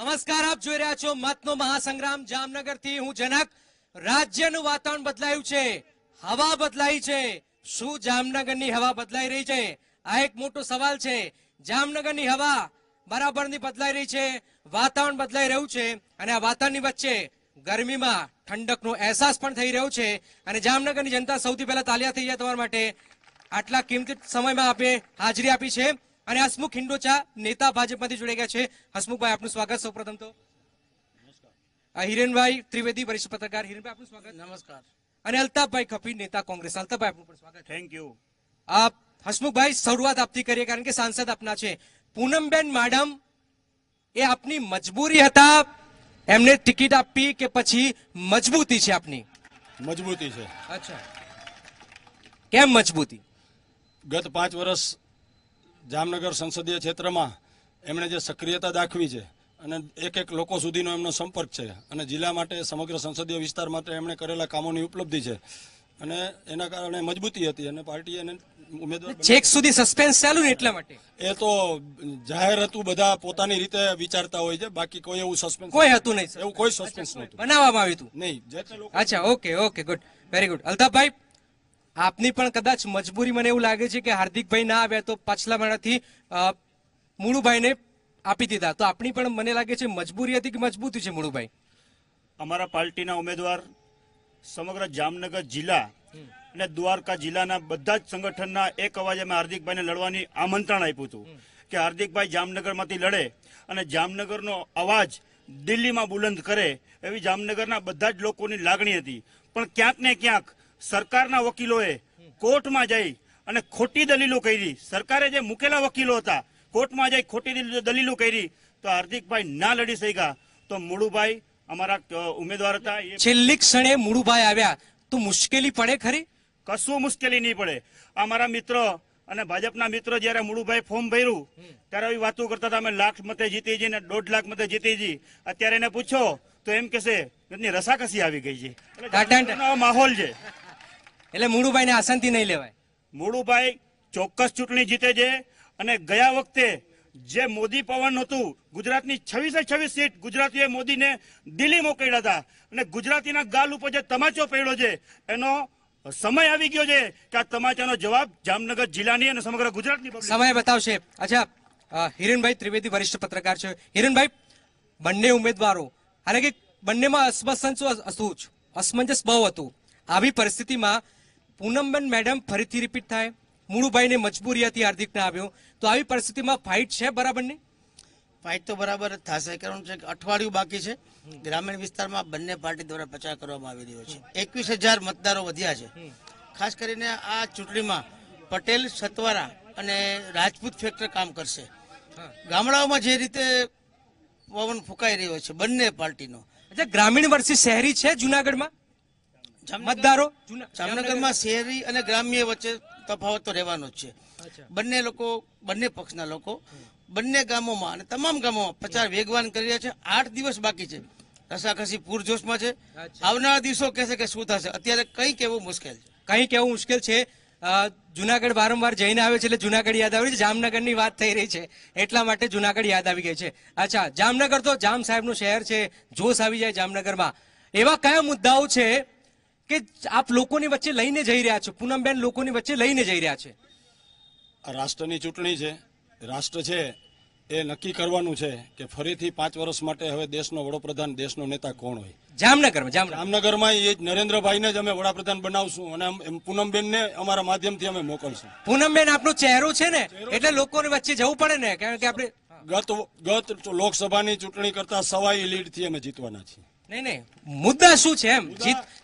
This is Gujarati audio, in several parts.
નમસ્કાર, આપ જોઈ રહ્યા છો મતનો મહાસંગ્રામ જામનગરથી હું જનક। રાજ્યનું વાતાવરણ બદલાયું છે, હવા બદલાઈ છે। શું જામનગરની હવા બદલાઈ રહી છે? આ એક મોટો સવાલ છે। જામનગરની હવા બરાબરની બદલાઈ રહી છે, વાતાવરણ બદલાઈ રહ્યું છે અને આ વાતાવરણની વચ્ચે ગરમીમાં ઠંડકનો અહેસાસ પણ થઈ રહ્યો છે। અને જામનગરની જનતા સૌથી પહેલા તાલિયા થઈ જાય તમારા માટે, આટલા કિંમતી સમયમાં આપે હાજરી આપી છે। અને હસમુખ હિંડોચા નેતા ભાજપમાંથી જોડાઈ ગયા છે। હસમુખભાઈ, આપનું સ્વાગત। સૌપ્રથમ તો હિરેનભાઈ ત્રિવેદી, વરિષ્ઠ પત્રકાર। હિરેનભાઈ, આપનું સ્વાગત। નમસ્કાર। અને અલ્તાફભાઈ ખપી, નેતા કોંગ્રેસ। અલ્તાફભાઈ, આપનું પણ સ્વાગત। Thank you. આપ હસમુખભાઈ, શરૂઆત આપતી કરીએ કારણ કે સાંસદ આપના છે। પૂનમબેન મેડમ એ આપની મજબૂરી હતા એમને ટિકિટ આપી કે પછી મજબૂતી છે આપની? મજબૂતી છે। અચ્છા, કેમ મજબૂતી? ગત 5 વર્ષ જામનગર સંસદીય ક્ષેત્રમાં એમણે જે સક્રિયતા દાખવી છે અને એક લોકો સુધીનો એમનો સંપર્ક છે અને જિલ્લા માટે, સમગ્ર સંસદીય વિસ્તાર માટે એમણે કરેલા કામોની ઉપલબ્ધિ છે અને એના કારણે મજબૂતી હતી અને પાર્ટીએ એને ઉમેદવાર છેક સુધી સસ્પેન્સ ચાલુ ને એટલા માટે? એ તો જાહેર હતું, બધા પોતાની રીતે વિચારતા હોય છે, બાકી કોઈ એવું સસ્પેન્સ કોઈ હતું નહીં, એવું કોઈ સસ્પેન્સ નહોતું, બનાવવામાં આવ્યું હતું નહીં। અચ્છા, okay okay, good, very good. Altafbhai, આપની પણ કદાચ મજબૂરી મને એવું લાગે છે કે હાર્દિકભાઈ ના આવ્યા તો પાછલા મહિનાથી મુળુભાઈને આપી દીધા, તો આપની પણ મને લાગે છે મજબૂરી હતી કે મજબૂતી છે મુળુભાઈ? અમારા પાર્ટીના ઉમેદવાર સમગ્ર જામનગર જિલ્લા અને દ્વારકા જિલ્લાના બધા જ સંગઠનના એક અવાજે અમે હાર્દિકભાઈને લડવાની આમંત્રણ આપ્યું હતું કે હાર્દિકભાઈ જામનગરમાંથી લડે અને જામનગરનો અવાજ દિલ્હીમાં બુલંદ કરે, એવી જામનગરના બધા જ લોકોની લાગણી હતી। પણ ક્યાંક ને ક્યાંક સરકારના વકીલોએ કોર્ટમાં જઈ અને ખોટી દલીલો કરી, સરકારે જે મૂકેલા વકીલો હતા કોર્ટમાં જઈ ખોટી દલીલો કરી, તો હાર્દિકભાઈ ના લડી શક્યા। તો મુળુભાઈ અમારા ઉમેદવાર હતા, છેલ્લી ક્ષણે મુળુભાઈ આવ્યા તો મુશ્કેલી પડે ખરી? કશું મુશ્કેલી નહીં પડે। અમારા મિત્રો અને ભાજપના મિત્રો જયારે મુળુભાઈ ફોર્મ ભર્યું ત્યારે આવી વાતો કરતા હતા, અમે 1 લાખ મતે જીતી જઈએ ને 1.5 લાખ મતે જીતી જઈએ। અત્યારે એને પૂછો તો એમ કહેશે રસાકસી આવી ગઈ છે, એટલે માહોલ છે। એટલે મુળુભાઈને આસાનથી નહીં લેવાય? મુળુભાઈ ચોક્કસ ચૂંટણી જીતે છે અને ગયા વખતે જે મોદી પવન હતું, ગુજરાતની 26 સીટ ગુજરાતીઓએ મોદીને દિલ્હી મોકલ્યા હતા અને ગુજરાતીના ગાલ ઉપર જે તમાચો પડ્યો છે એનો સમય આવી ગયો છે કે આ તમાચાનો જવાબ જામનગર જિલ્લાની અને સમગ્ર ગુજરાતની સમય બતાવશે। અચ્છા, હિરેનભાઈ ત્રિવેદી, વરિષ્ઠ પત્રકાર છે। હિરેનભાઈ, બંને ઉમેદવારો અને કે બંનેમાં અસમંજસ બહુ હતું, આવી પરિસ્થિતિમાં પૂનમબેન મેડમ ફરીથી રિપીટ થાય, મુળુભાઈને મજબૂરી હતી, હાર્દિક ના આવ્યો, તો આવી પરિસ્થિતિમાં ફાઇટ છે બરાબરની? ફાઇટ તો બરાબર જ થશે, કારણ કે અઠવાડિયું બાકી છે। ગ્રામીણ વિસ્તારમાં બંને પાર્ટી દ્વારા પ્રચાર કરવામાં આવી રહ્યો છે। 21,000 મતદારો વધ્યા છે। ખાસ કરીને આ ચૂંટણીમાં પટેલ, સતવારા અને રાજપૂત ફેક્ટર કામ કરશે। ગામડાઓમાં જે રીતે પવન ફૂંકાઈ રહ્યો છે બંને પાર્ટીનો। અચ્છા, ગ્રામીણ વર્સિસ શહેરી છે જુનાગઢમાં મતદારો? જામનગરમાં શહેરી અને ગ્રામ્ય વચ્ચે તફાવત તો રહેવાનો જ છે। બંને લોકો, બંને પક્ષના લોકો બંને ગામોમાં અને તમામ ગામોમાં પ્રચાર વેગવાન કરી રહ્યા છે। 8 દિવસ બાકી છે, રસાકસી પૂરજોશમાં છે। આવનારા દિવસો કહેશે કે શું થશે, અત્યારે કંઈ કહેવું મુશ્કેલ છે। કંઈ કહેવું મુશ્કેલ છે। જુનાગઢ વારંવાર જઈને આવે છે એટલે જુનાગઢ યાદ આવી છે, જામનગરની વાત થઈ રહી છે એટલા માટે જુનાગઢ યાદ આવી ગઈ છે। અચ્છા, જામનગર તો જામ સાહેબનું શહેર છે, જોશ આવી જાય જામનગરમાં। એવા કયા મુદ્દાઓ છે કે આપ લોકોની વચ્ચે લઈને જઈ રહ્યા છો, પૂનમબેન લોકોની વચ્ચે લઈને જઈ રહ્યા છે? રાષ્ટ્રની ચૂંટણી છે, રાષ્ટ્ર છે એ નક્કી કરવાનું છે કે ફરીથી 5 વર્ષ માટે હવે દેશનો વડાપ્રધાન, દેશનો નેતા કોણ હોય। જામનગરમાં એ નરેન્દ્રભાઈને જ અમે વડાપ્રધાન બનાવશું અને પૂનમબેનને અમારા માધ્યમથી અમે મોકલશું। પૂનમબેન આપનો ચહેરો છે ને, એટલે લોકોની વચ્ચે જવું પડે ને, કારણ કે આપણે ગત લોકસભાની ચૂંટણી કરતા સવાઈ લીડથી અમે જીતવાના છીએ। નહીં, મુદ્દા શું છે એમ?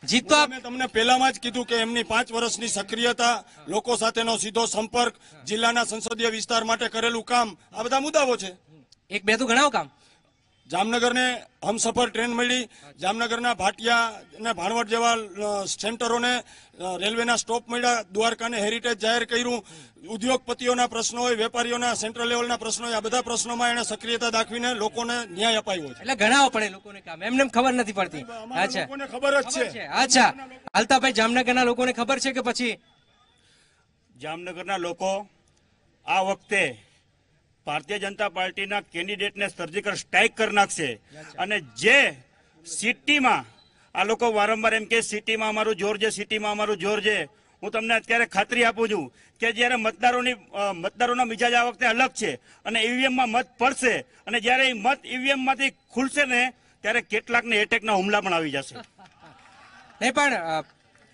જીત તો મેં તમને પહેલામાં જ કીધું કે એમની 5 વર્ષની સક્રિયતા, લોકો સાથેનો સીધો સંપર્ક, જિલ્લાના સંસદીય વિસ્તાર માટે કરેલું કામ, આ બધા મુદ્દાઓ છે। એક બે તો ગણાવો કામ। જામનગરને હમસફર ટ્રેન મળી, જામનગરના ભાટિયા અને ભાણવડ જેવા સેન્ટરોને રેલવેના સ્ટોપ મળ્યા, દ્વારકાને હેરિટેજ જાહેર કર્યું, ઉદ્યોગપતિઓના પ્રશ્નો હોય, વેપારીઓના સેન્ટ્રલ લેવલના પ્રશ્નો હોય, આ બધા પ્રશ્નોમાં એને સક્રિયતા દાખવીને લોકોને ન્યાય અપાયો છે। એટલે ગણાવો પડે લોકોને કામ, એમને ખબર નથી પડતી? અચ્છા, લોકોને ખબર જ છે। અચ્છા, અલ્તાફભાઈ, જામનગરના લોકોને ખબર છે કે પછી? જામનગરના લોકો આ વખતે ભારતીય જનતા પાર્ટીના કેન્ડિડેટને સર્જિકલ સ્ટ્રાઇક કરી નાખશે. અને જે સિટીમાં આ લોકો વારંવાર એમ કે સિટીમાં અમારું જોર છે, સિટીમાં અમારું જોર છે. હું તમને અત્યારે ખાતરી આપું છું કે જ્યારે મતદારોના મિજાજ આ વખતે અલગ છે અને ઈવીએમમાં મત પડશે અને જ્યારે એ મત ઈવીએમ માંથી ખુલશે ને ત્યારે કેટલાકને એટેકના હુમલા પણ આવી જશે. નહીં પણ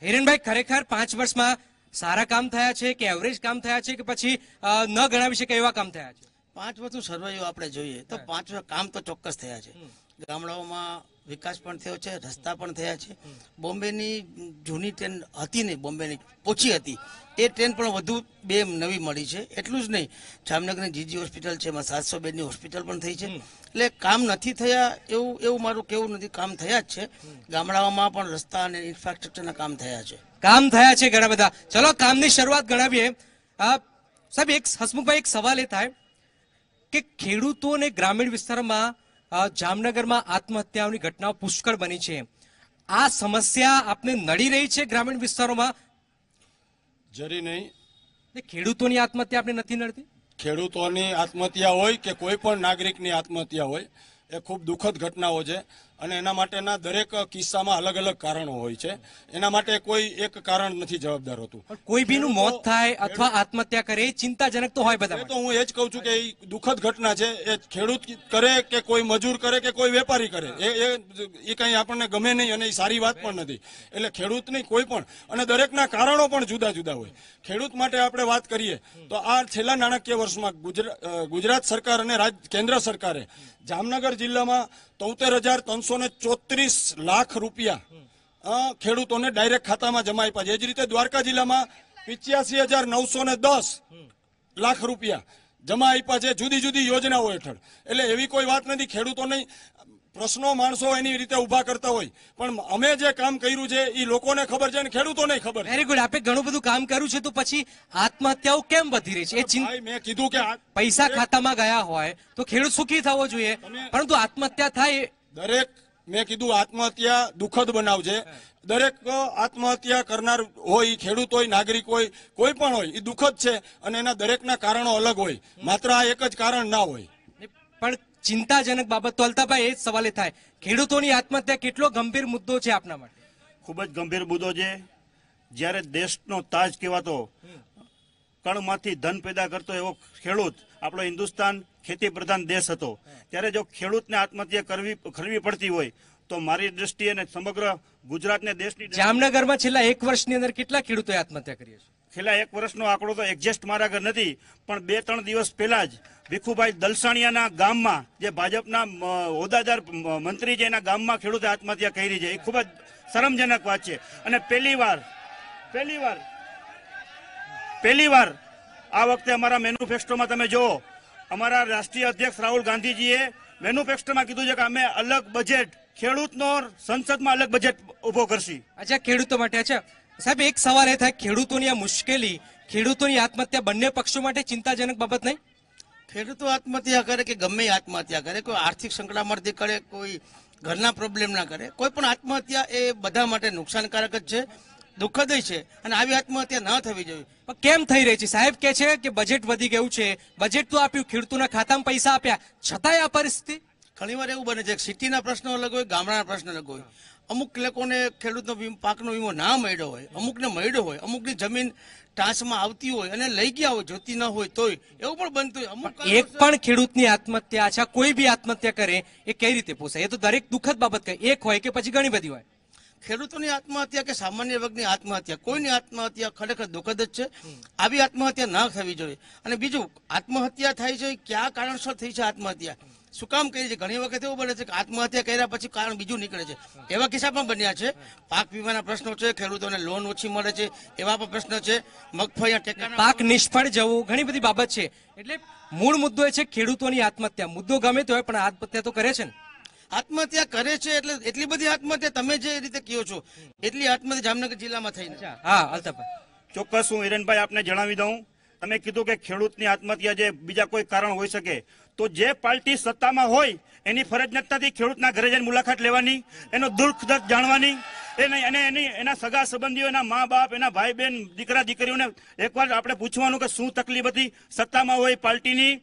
હિરેનભાઈ, ખરેખર 5 વર્ષમાં સારા કામ થયા છે કે એવરેજ કામ થયા છે કે પછી ન ગણાવી શકે એવા કામ થયા છે? 5 વર્ષનું સર્વેયો આપણે જોઈએ તો 5 વર્ષ કામ તો ચોક્કસ થયા છે. ગામડાઓમાં વિકાસ પણ થયો છે, રસ્તા પણ થયા છે. બોમ્બેની જૂની ટ્રેન હતી નહીં, બોમ્બેની ઓછી હતી, એ ટ્રેન પણ વધુ 2 નવી મળી છે. એટલું જ નહીં, જામનગરની જીજી હોસ્પિટલ છે, એમાં 700 બેડની હોસ્પિટલ પણ થઈ છે. એટલે કામ નથી થયા એવું મારું કેવું નથી, કામ થયા જ છે. ગામડાઓમાં પણ રસ્તા અને ઇન્ફ્રાસ્ટ્રક્ચરના કામ થયા છે. કામ થયા છે ઘણા બધા. ચલો કામની શરૂઆત ગણાવીએ. સાહેબ, હસમુખભાઈ, એક સવાલ એ થાય કે ખેડૂતો અને ગ્રામીણ વિસ્તારમાં જામનગરમાં આત્મહત્યાઓની ઘટનાઓ પુષ્કળ બની છે. આ સમસ્યા આપને નડી રહી છે ગ્રામીણ વિસ્તારોમાં? જરી નહીં. ખેડૂતોની આત્મહત્યા આપને નથી નડતી? ખેડૂતોની આત્મહત્યા હોય કે કોઈ પણ નાગરિકની આત્મહત્યા હોય એ ખૂબ દુઃખદ ઘટનાઓ છે અને એના માટેના દરેક કિસ્સામાં અલગ અલગ કારણો હોય છે. એના માટે કોઈ એક કારણ નથી જવાબદાર હોતું. પણ કોઈ બીનું મોત થાય અથવા આત્મહત્યા કરે એ ચિંતાજનક તો હોય બધા એ તો હું એ જ કહું છું કે એ દુઃખદ ઘટના છે. એ ખેડૂત કરે કે કોઈ મજૂર કરે કે કોઈ વેપારી કરે એ કઈ આપણને ગમે નહીં અને એ સારી વાત પણ નથી. એટલે ખેડૂત નહીં, કોઈ પણ, અને દરેકના કારણો પણ જુદા જુદા હોય. ખેડૂત માટે આપણે વાત કરીએ તો આ છેલ્લા નાણાકીય વર્ષમાં ગુજરાત સરકાર અને કેન્દ્ર સરકારે જામનગર જિલ્લામાં 73,334 લાખ રૂપિયા ખેડૂતોને ડાયરેક્ટ ખાતામાં જમા આપ્યા છે. એ જ રીતે દ્વારકા જિલ્લામાં 85,910 લાખ રૂપિયા જમા આપ્યા છે જુદી જુદી યોજનાઓ હેઠળ. એટલે એવી કોઈ વાત નથી. ખેડૂતોને પ્રશ્નો માણસો એની રીતે ઉભા કરતા હોય, પણ અમે જે કામ કર્યું છે એ લોકોને ખબર છે અને ખેડૂતોને ખબર છે. Very good. આપે ઘણું બધું કામ કર્યું છે, તો પછી આત્મહત્યાઓ કેમ વધી રહી છે? મેં કીધું કે પૈસા ખાતામાં ગયા હોય તો ખેડૂત સુખી થવો જોઈએ, પરંતુ આત્મહત્યા થાય દરેક, મેં કીધું આત્મહત્યા દુઃખદ બનાવ છે. દરેક આત્મહત્યા કરનાર હોય, ખેડૂત હોય, નાગરિક હોય, કોઈ પણ હોય, એ દુઃખદ છે અને એના દરેકના કારણો અલગ હોય. માત્ર આ એક જ કારણ ના હોય. પણ ચિંતાજનક બાબત તો અલ્તાભાઈ, એ જ સવાલ થાય, ખેડૂતોની આત્મહત્યા કેટલો ગંભીર મુદ્દો છે આપના માટે? ખૂબ જ ગંભીર મુદ્દો છે. જ્યારે દેશનો તાજ કહેવાતો, કણમાંથી ધન પેદા કરતો એવો ખેડૂત, આપણો હિન્દુસ્તાન ખેતી પ્રધાન દેશ હતો, ત્યારે જો ખેડૂતને આત્મહત્યા કરવી પડતી હોય તો મારી દ્રષ્ટિએ અને સમગ્ર ગુજરાતને દેશની જામનગરમાં છેલ્લા 1 વર્ષની અંદર કેટલા ખેડૂતોએ આત્મહત્યા કરી છે? છેલ્લા 1 વર્ષનો આંકડો તો એક્ઝેક્ટ મારા ઘર નથી, પણ 2-3 દિવસ પહેલા જ ભીખુભાઈ દલસાણિયાના ગામમાં, જે ભાજપના હોદ્દાદાર મંત્રી છે, એના ગામમાં ખેડૂતે આત્મહત્યા કરી છે. એ ખૂબ જ શરમજનક વાત છે. અને પહેલી વાર આ વખતે અમારા મેન્યુફેસ્ટોમાં તમે જુઓ, અમારા રાષ્ટ્રીય અધ્યક્ષ રાહુલ ગાંધીજીએ મેન્યુફેસ્ટોમાં કીધું છે કે અમે અલગ બજેટ, ખેડૂતનો સંસદમાં અલગ બજેટ ઉભો કરશી. અચ્છા, ખેડૂતો માટે. અચ્છા સાહેબ, એક સવાલ એ થાય, ખેડૂતોની આ મુશ્કેલી, ખેડૂતોની આત્મહત્યા બંને પક્ષો માટે ચિંતાજનક બાબત નહીં? ખેડૂતો આત્મહત્યા કરે કે ગમે આત્મહત્યા કરે, કોઈ આર્થિક સંકળામણથી કરે, કોઈ ઘરના પ્રોબ્લેમ ના કરે, કોઈ પણ આત્મહત્યા એ બધા માટે નુકસાનકારક જ છે, દુઃખદ છે. અને આવી આત્મહત્યા ન થવી જોઈએ. પણ કેમ થઈ રહી છે? સાહેબ કહે છે કે બજેટ વધી ગયું છે, બજેટ તો આપ્યું, ખેડૂતોના ખાતામાં પૈસા આપ્યા, છતાંય આ પરિસ્થિતિ. ઘણીવાર એવું બને છે કે સિટીના પ્રશ્નો અલગ હોય, ગામડાના પ્રશ્નો અલગ હોય. અમુક લોકોને ખેડૂતનો પાકનો વીમો ના મળ્યો હોય, અમુકને મળ્યો હોય, અમુકની જમીન ટાંચમાં આવતી હોય અને લઈ ગયા હોય, જોતી ન હોય તોય એવું પણ બનતું હોય. અમુક એક પણ ખેડૂતની આત્મહત્યા, અચ્છા કોઈ બી આત્મહત્યા કરે એ કઈ રીતે પોસાય? એ તો દરેક દુઃખદ બાબત કહે, એક હોય કે પછી ઘણી બધી હોય. ખેડૂતોની આત્મહત્યા કે સામાન્ય વર્ગની આત્મહત્યા, કોઈની આત્મહત્યા ખરેખર દુઃખદ જ છે. આવી આત્મહત્યા ના થવી જોઈએ. અને બીજું, આત્મહત્યા થાય છે કયા કારણસર થઈ છે આત્મહત્યા, શું કામ કરી છે? ઘણી વખત એવું બને છે કે આત્મહત્યા કર્યા પછી કારણ બીજું નીકળે છે. એવા કિસ્સા પણ બન્યા છે. પાક વીમાના પ્રશ્નો છે, ખેડૂતોને લોન ઓછી મળે છે, એવા પણ પ્રશ્ન છે. મગફળી ટેકાના પાક નિષ્ફળ જવું, ઘણી બધી બાબત છે. એટલે મૂળ મુદ્દો એ છે ખેડૂતોની આત્મહત્યા. મુદ્દો ગમે તે હોય પણ આત્મહત્યા તો કરે છે ને. આત્મહત્યા કરે છે એટલે એટલી બધી આત્મહત્યા તમે જે રીતે કહો છો એટલી આત્મહત્યા જામનગર જિલ્લામાં થઈ નથી. હા અલ્તાભાઈ, ચોક્કસ હું હિરેનભાઈ આપને જણાવી દઉં. તમે કીધું કે ખેડૂતની આત્મહત્યા જે બીજા કોઈ કારણ હોઈ શકે, તો જે પાર્ટી સત્તામાં હોય એની ફરજ નથી ખેડૂતના ઘરે જઈને મુલાકાત લેવાની, એનો દુઃખ દર્દ જાણવાની, અને એના સગા સંબંધીઓ, એના મા બાપ, એના ભાઈ બહેન, દીકરા દીકરીઓને એકવાર આપણે પૂછવાનું કે શું તકલીફ હતી. સત્તામાં હોય પાર્ટીની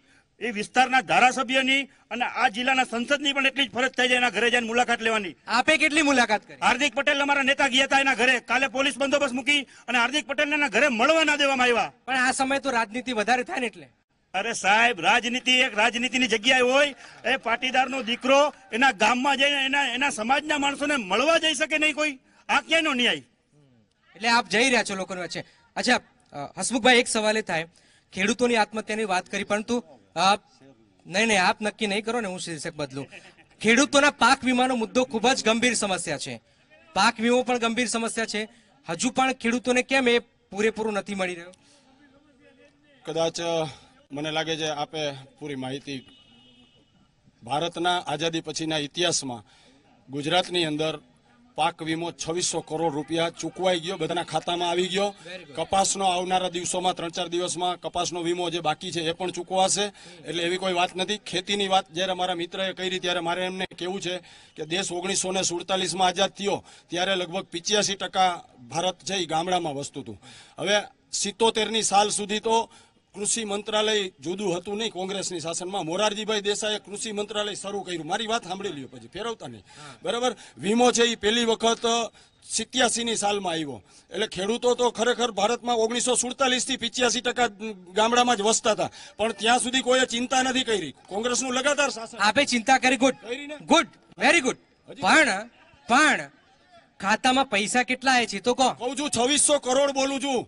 એ વિસ્તારના ધારાસભ્યની અને આ જિલ્લાના સંસદની પણ એટલી જ ફરજ થઈ જાય એના ઘરે જઈને મુલાકાત લેવાની. આપે કેટલી મુલાકાત કરી? હાર્દિક પટેલ અમારા નેતા ગયા હતા એના ઘરે, કાલે પોલીસ બંદોબસ્ત મૂકી અને હાર્દિક પટેલને એના ઘરે મળવા ના દેવામાં આવ્યા. પણ આ સમય તો રાજનીતિ વધારે થાય ને એટલે. અરે સાહેબ, રાજનીતિ એક રાજનીતિની જગ્યાએ હોય, એ પાટીદારનો દીકરો એના ગામમાં જઈને એના સમાજના માણસોને મળવા જઈ શકે નહીં કોઈ? આ ક્યાંનો ન્યાય? એટલે આપ જઈ રહ્યા છો લોકોની વચ્ચે. અચ્છા હસમુખભાઈ, એક સવાલ એ થાય, ખેડૂતોની આત્મહત્યાની વાત કરી, પરંતુ નહીં આપ નક્કી નહીં કરો ને, હું શીર્ષક બદલું. ખેડૂતોના પાક વીમાનો મુદ્દો ખૂબ જ ગંભીર સમસ્યા છે. પાક વીમો પણ ગંભીર સમસ્યા છે. હજુ પણ ખેડૂતોને કેમ એ પૂરેપૂરું નથી મળી રહ્યો? કદાચ મને લાગે છે આપે પૂરી માહિતી. ભારતના આઝાદી પછીના ઇતિહાસમાં ગુજરાતની અંદર પાક વીમો 2600 કરોડ રૂપિયા ચૂકવાઈ ગયો, બધાના ખાતામાં આવી ગયો. કપાસનો આવનારા દિવસોમાં 3-4 દિવસમાં કપાસનો વીમો જે બાકી છે એ પણ ચૂકવાશે. એટલે એવી કોઈ વાત નથી. ખેતીની વાત જ્યારે મારા મિત્રએ કરી ત્યારે મારે એમને કહેવું છે કે દેશ 1947માં આઝાદ થયો ત્યારે લગભગ 85% ભારત છે એ ગામડામાં વસતું હતું. હવે 77ની સાલ સુધી તો કૃષિ મંત્રાલય જુદું હતું નહીં. કોંગ્રેસની શાસનમાં મોરારજીભાઈ દેસાઈએ કૃષિ મંત્રાલય શરૂ કર્યું. મારી વાત સાંભળી લ્યો, પછી ફેરવતા નહીં, બરાબર. વીમો છે એ પહેલી વખત 87ની સાલમાં આવ્યો. એટલે ખેડૂતો તો ખરેખર ભારતમાં 1947થી 85% ગામડામાં જ વસતા હતા, પણ ત્યાં સુધી કોઈએ ચિંતા નથી કરી. કોંગ્રેસનું લગાતાર શાસન. આપે ચિંતા કરી, ગુડ, વેરી ગુડ. પણ ખાતામાં પૈસા કેટલા આવે છે તો કહો. કહું છું 2600 કરોડ બોલું છું.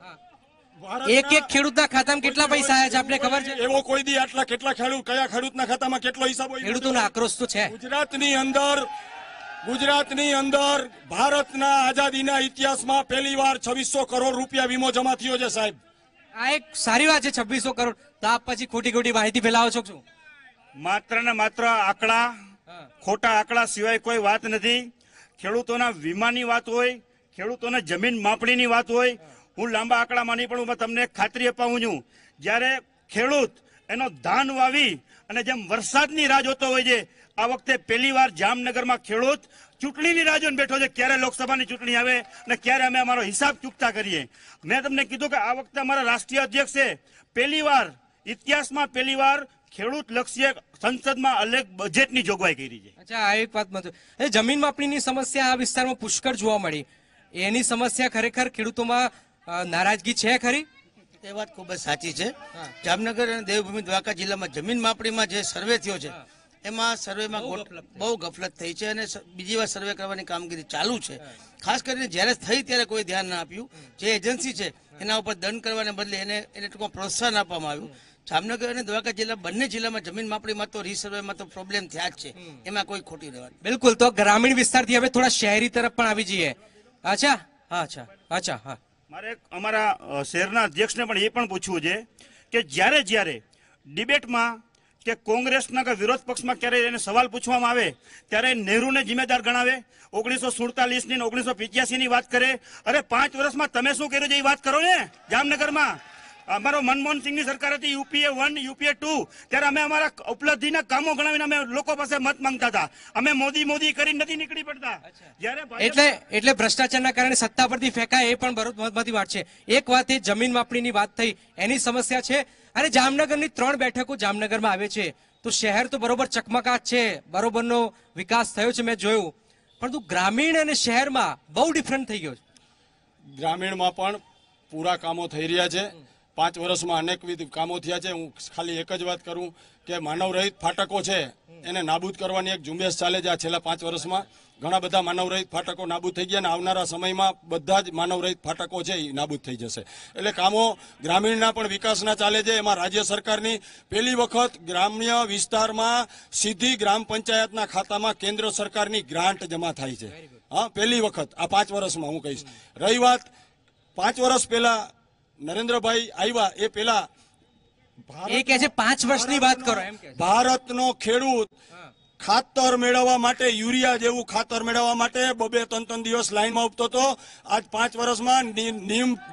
એક ખેડૂતના ખાતામાં કેટલા પૈસા આવ્યા છે આપને ખબર છે? એવો કોઈ દી આટલા કેટલા ખેડૂત, કયા ખેડૂતના ખાતામાં કેટલો હિસાબ હોય? ખેડૂતોનો આક્રોશ તો છે. ગુજરાતની અંદર ભારતના આઝાદીના ઇતિહાસમાં પહેલીવાર 2600 કરોડ રૂપિયા વીમો જમા થયો છે સાહેબ. આ એક સારી વાત છે, 2600 કરોડ. તો આપ પછી ખોટી માહિતી ફેલાવો છો શું? માત્ર ને માત્ર આંકડા, ખોટા આંકડા સિવાય કોઈ વાત નથી. ખેડૂતોના વીમાની વાત હોય, ખેડૂતોના જમીન માપણીની વાત હોય, હું લાંબા આંકડામાં નહીં પણ હું તમને ખાતરી અપાવું છું. જ્યારે ખેડૂત એનો ધાન વાવી અને જેમ વરસાદની રાહ જોતો હોય છે, આ વખતે પહેલી વાર જામનગરમાં ખેડૂત ચૂંટણીની રાહ જોઈને બેઠો છે, ક્યારે લોકસભાની ચૂંટણી આવે અને ક્યારે અમે અમારો હિસાબ ચૂકતા કરીએ. મેં તમને કીધું કે આ વખતે અમારા રાષ્ટ્રીય અધ્યક્ષે પહેલીવાર ઇતિહાસમાં પહેલીવાર ખેડૂત લક્ષ્ય સંસદમાં અલગ બજેટની જોગવાઈ કરી છે. અચ્છા, આ એક વાત મત જમીન માપણીની સમસ્યા આ વિસ્તારમાં પુષ્કળ જોવા મળી. એની સમસ્યા ખરેખર ખેડૂતોમાં નારાજગી છે ખરી? એ વાત ખૂબ જ સાચી છે. જામનગર અને દેવભૂમિ દ્વારકા જિલ્લામાં જમીન માપણીમાં જે સર્વે થયો છે એમાં સર્વેમાં બહુ ગફલત થઈ છે અને બીજી વાર સર્વે કરવાની કામગીરી ચાલુ છે. ખાસ કરીને જ્યારે થઈ ત્યારે કોઈ ધ્યાન ના આપ્યું. જે એજન્સી છે એના ઉપર દંડ કરવાને બદલે એને ટૂંકમાં પ્રોત્સાહન આપવામાં આવ્યું. જામનગર અને દ્વારકા જિલ્લા બંને જિલ્લામાં જમીન માપણીમાં તો રીસર્વેમાં તો પ્રોબ્લેમ થયા જ છે, એમાં કોઈ ખોટી રહેવા. બિલકુલ. તો ગ્રામીણ વિસ્તારથી હવે થોડા શહેરી તરફ પણ આવી જઈએ. અચ્છા હા, મારે અમારા શહેરના અધ્યક્ષને પણ એ પણ પૂછવું છે કે જ્યારે ડિબેટમાં કે કોંગ્રેસના કે વિરોધ પક્ષમાં ક્યારે એને સવાલ પૂછવામાં આવે ત્યારે નહેરુને જિમ્મેદાર ગણાવે, 1947ની 1985ની વાત કરે. અરે 5 વર્ષમાં તમે શું કર્યું છે એ વાત કરો ને. જામનગરમાં અમારો મનમોહનસિંહની સરકાર હતી, યુપીએ 1 યુપીએ 2, ત્યારે અમે અમારા ઉપલબ્ધિના કામો ગણાવીને અમે લોકો પાસે મત માંગતા હતા. અમે મોદી કરી નથી નીકળી પડતા. એટલે ભ્રષ્ટાચારના કારણે સત્તા પરથી ફેંકાય એ પણ મહત્વની વાત છે. એક વાત એ જમીન માપણીની વાત થઈ, એની સમસ્યા છે. અને જામનગરની 3 બેઠકો જામનગરમાં આવે છે, તો શહેર તો બરોબર ચકમકાટ છે, બરોબરનો વિકાસ થયો છે, મેં જોયું. પરંતુ ગ્રામીણ અને શહેરમાં બહુ ડિફરન્ટ થઈ ગયો છે. ગ્રામીણમાં પણ પૂરા કામો થઈ રહ્યા છે. 5 વર્ષમાં અનેકવિધ કામો થયા છે. હું ખાલી એક જ વાત કરું કે માનવ રહિત ફાટકો છે એને નાબૂદ કરવાની એક ઝુંબેશ ચાલે છે. આ છેલ્લા 5 વર્ષમાં ઘણા બધા માનવ રહિત ફાટકો નાબૂદ થઈ ગયા અને આવનારા સમયમાં બધા જ માનવ રહિત ફાટકો છે એ નાબૂદ થઈ જશે. એટલે કામો ગ્રામીણના પણ વિકાસના ચાલે છે. એમાં રાજ્ય સરકારની પહેલી વખત ગ્રામ્ય વિસ્તારમાં સીધી ગ્રામ પંચાયતના ખાતામાં કેન્દ્ર સરકારની ગ્રાન્ટ જમા થાય છે. હા, પહેલી વખત આ 5 વર્ષમાં હું કહીશ. રહી વાત 5 વર્ષ પહેલા નરેન્દ્રભાઈ આવ્યા એ પેલા એ કે છે 5 વર્ષની વાત કરો એમ કે ભારતનો ખેડૂત ખાતર મેળવવા માટે, યુરિયા જેવું ખાતર મેળવવા માટે 2-3 દિવસ લાઈનમાં ઉભતો હતો. આજ 5 વર્ષમાં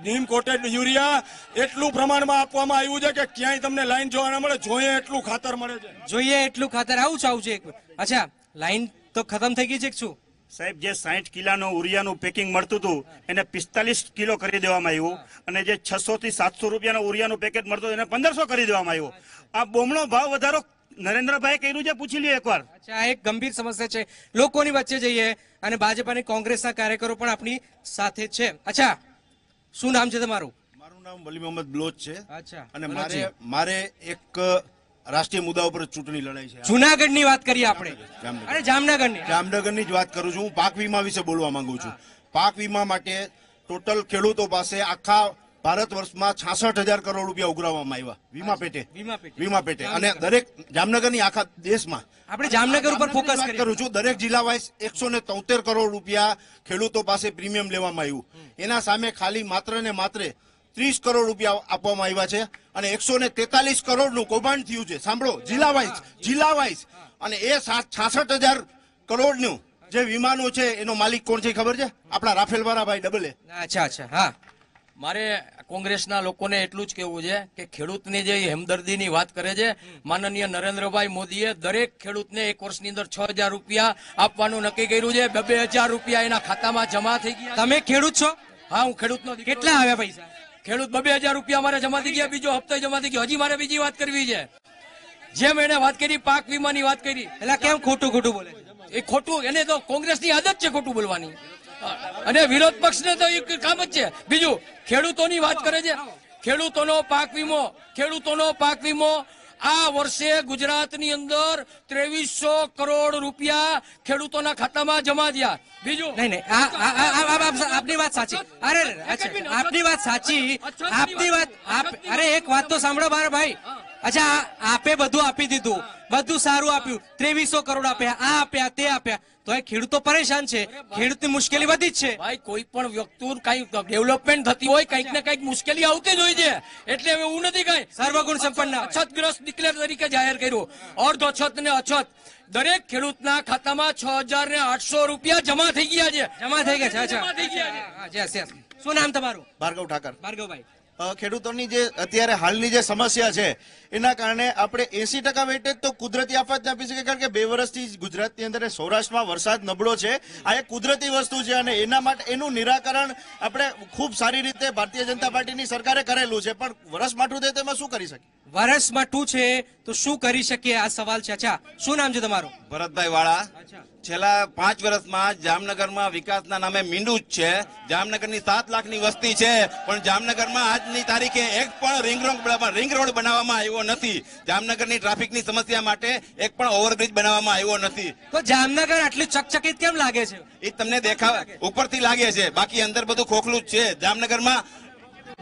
નીમ કોટેડ યુરિયા એટલું પ્રમાણમાં આપવામાં આવ્યું છે કે ક્યાંય તમને લાઈન જોવા ના મળે. જોઈએ એટલું ખાતર મળે છે. જોઈએ એટલું ખાતર. આવું છે. અચ્છા, લાઈન તો ખતમ થઈ ગઈ છે શું? સાહેબ, જે 60 કિલોનો ઉરિયાનું પેકિંગ મળતું હતું એને 45 કિલો કરી દેવામાં આવ્યું, અને જે 600 થી 700 રૂપિયાનું ઉરિયાનું પેકેટ મળતું હતું એને 1500 કરી દેવામાં આવ્યું. આ બોમણો ભાવ વધારો નરેન્દ્રભાઈ કર્યું છે, પૂછી લ્યો એકવાર. અચ્છા, આ એક ગંભીર સમસ્યા છે. લોકોની વચ્ચે જઈએ અને ભાજપ અને કોંગ્રેસના કાર્યકરો પણ આપણી સાથે છે. અચ્છા, શું નામ છે તમારું? મારું નામ વલી મોહમ્મદ બ્લોચ છે. અચ્છા, અને મારે એક રાષ્ટ્રીય મુદ્દા ઉપર ચૂંટણી લડાઈ છે. જુનાગઢની વાત કરીએ આપણે. જામનગર. અરે જામનગરની. જામનગરની જ વાત કરું છું. હું પાક વીમા વિશે બોલવા માંગુ છું. પાક વીમા માટે ટોટલ ખેડૂતો પાસે આખા ભારત વર્ષમાં 66,000 કરોડ રૂપિયા ઉઘરાવવામાં આવ્યા વીમા પેટે. અને દરેક જામનગરની આખા દેશમાં આપણે જામનગર ઉપર ફોકસ વાત કરું છું. દરેક જિલ્લા વાઇઝ 173 કરોડ રૂપિયા ખેડૂતો પાસે પ્રીમિયમ લેવામાં આવ્યું. એના સામે ખાલી માત્ર ને માત્ર 30 કરોડ રૂપિયા આપવામાં આવ્યા છે, અને 143 કરોડનું કૌભાંડ થયું છે. સાંભળો, જિલ્લા વાઇઝ. અને એ 66,000 કરોડનું જે વીમાનું છે એનો માલિક કોણ છે ખબર છે? આપણા રાફેલ વાળા ભાઈ ડબલ એ. અચ્છા, હા. મારે કોંગ્રેસના લોકોને એટલું જ કહેવું છે કે ખેડૂતની જે હેમદર્દીની વાત કરે છે, માનનીય નરેન્દ્રભાઈ મોદીએ દરેક ખેડૂતને 1 વર્ષની અંદર 6,000 રૂપિયા આપવાનું નક્કી કર્યું છે. 2,000 રૂપિયા એના ખાતામાં જમા થઈ ગયા. તમે ખેડૂત છો? હા, હું ખેડૂતનો દીકરો. કેટલા આવ્યા પૈસા? ખેડૂત 2,000 રૂપિયા મારે જમા થઈ ગયા. બીજો હપ્તો જમા થઈ ગયો. હજી મારે બીજી વાત કરવી છે. જેમ એને વાત કરી, પાક વીમાની વાત કરી, એટલે કેમ ખોટું બોલે? એ ખોટું, એને તો કોંગ્રેસની આદત છે ખોટું બોલવાની, અને વિરોધ પક્ષને તો એક કામ જ છે. બીજું, ખેડૂતોની વાત કરે છે. ખેડૂતોનો પાક વીમો આ વર્ષે ગુજરાતની અંદર 2300 કરોડ રૂપિયા ખેડૂતોના ખાતામાં જમા થયા. બીજું નહીં, આપની વાત સાચી. અરે આપની વાત સાચી. અરે એક વાત તો સાંભળો મારા ભાઈ. અચ્છા, આપે બધું આપી દીધું, બધું સારું આપ્યું, 2300 કરોડ આપ્યા, આ આપ્યા, તે આપ્યા, તો એ ખેડૂતો પરેશાન છે. ખેડૂતની મુશ્કેલી વધી જ છે. ભાઈ, કોઈ પણ વ્યક્તિ કઈ ડેવલપમેન્ટ થતી હોય, કઈક ને કઈક મુશ્કેલી આવતી જ હોય છે. એટલે એવું નથી કઈ સર્વગુણ સંપન્ન અછતગ્રસ્ત ડિક્લેર તરીકે જાહેર કર્યું. અર્ધ અછત ને અછત દરેક ખેડૂતના ખાતામાં 6,800 રૂપિયા જમા થઈ ગયા છે. અચ્છા, શું નામ તમારું? ભાર્ગવ ઠાકર. ભાર્ગવભાઈ, ખેડૂતોની જે અત્યારે હાલની જે સમસ્યા છે એના કારણે આપણે 80% વેટેજ તો કુદરતી આફત આપી શકીએ, કારણ કે 2 વર્ષથી ગુજરાતની અંદર સૌરાષ્ટ્રમાં વરસાદ નબળો છે. આ એક કુદરતી વસ્તુ છે, અને એના માટે એનું નિરાકરણ આપણે ખૂબ સારી રીતે ભારતીય જનતા પાર્ટીની સરકારે કરેલું છે. પણ વરસ માટું દે તો એમાં શું કરી શકીએ? વરસ માટું છે તો શું કરી શકીએ, આ સવાલ છે. અચ્છા, શું નામ છે તમારું? ભરતભાઈ વાળા. છેલ્લા 5 વર્ષમાં જામનગરમાં વિકાસના નામે મીંડું જ છે. જામનગરની 7 લાખની વસ્તી છે, પણ જામનગરમાં આજની તારીખે એક પણ રિંગ રોડ બનાવવામાં આવ્યો નથી. જામનગરની ટ્રાફિકની સમસ્યા માટે એક પણ ઓવરબ્રિજ બનાવવામાં આવ્યો નથી. તો જામનગર આટલું ચકચકિત કેમ લાગે છે? એ તમને દેખાવ ઉપરથી લાગે છે, બાકી અંદર બધું ખોખલું જ છે. જામનગરમાં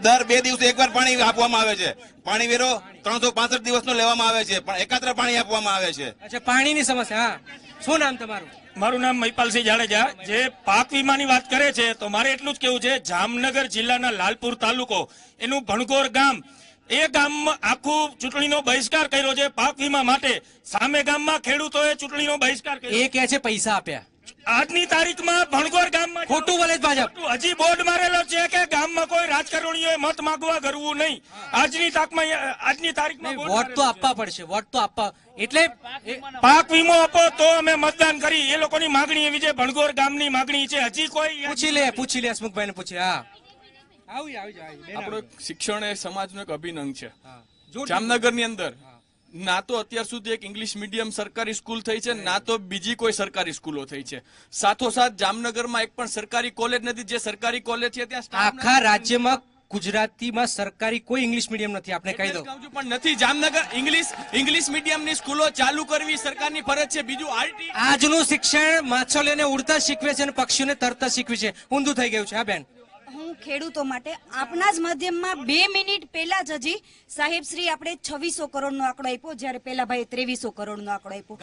દર 2 દિવસે એકવાર પાણી આપવામાં આવે છે. પાણી વેરો 365 દિવસનો લેવામાં આવે છે, પણ એકાત્ર પાણી આપવામાં આવે છે. અચ્છા, પાણીની સમસ્યા. હા, શું નામ તમારું? મારું નામ મહિપાલસિંહ જાડેજા. જે પાક વીમાની વાત કરે છે, તો મારે એટલું જ કેવું છે, જામનગર જિલ્લાના લાલપુર તાલુકો, એનું ભણગોર ગામ, એ ગામમાં આખું ચૂંટણીનો બહિષ્કાર કર્યો છે પાક વીમા માટે. સામે ગામમાં ખેડૂતોએ ચૂંટણીનો બહિષ્કાર કર્યો. એ કહે છે પૈસા આપ્યા. આજની તારીખમાં ભણગોર ગામમાં ખોટું બોલે છે ભાજપ. હજી બોર્ડ મારેલો છે કે ગામમાં કોઈ રાજકારણીઓએ મત માંગવા કરવું નહીં. આજની તારીખમાં વોટ તો આપવા પડશે, વોટ તો આપવા. એટલે પાક વીમો આપો તો અમે મતદાન કરી. એ લોકોની માંગણી એવી છે, ભણગોર ગામની માંગણી છે. હજી કોઈ પૂછી લે હસમુખભાઈ ને પૂછી. હા, આપણો શિક્ષણ એ સમાજનો એક અભિન્ન છે. જામનગરની અંદર ના તો અત્યાર સુધી એક ઇંગ્લિશ મીડિયમ સરકારી સ્કૂલ થઈ છે, ના તો બીજી કોઈ સરકારી સ્કૂલો થઈ છે. સાથોસાથ જામનગરમાં એક પણ સરકારી કોલેજ નથી. જે સરકારી કોલેજ છે ત્યાં આખા રાજ્યમાં ગુજરાતીમાં સરકારી કોઈ ઇંગ્લિશ મીડિયમ નથી. આપણે કહી દો પણ નથી. જામનગર ઇંગ્લિશ મીડિયમની સ્કૂલો ચાલુ કરવી સરકારની ફરજ છે. બીજું આરટી આજનું શિક્ષણ માછલીઓને ઉડતા શીખવે છે અને પક્ષીઓને તરતા શીખવે છે. ઊંધું થઈ ગયું છે. હા બેન, હું ખેડૂતો માટે આપના જ માધ્યમમાં 2 મિનિટ પહેલા જ હજી સાહેબ શ્રી આપણે 2600 કરોડનો આંકડો આપ્યો, જ્યારે પેલા ભાઈ 2300 કરોડનો આંકડો આપ્યો.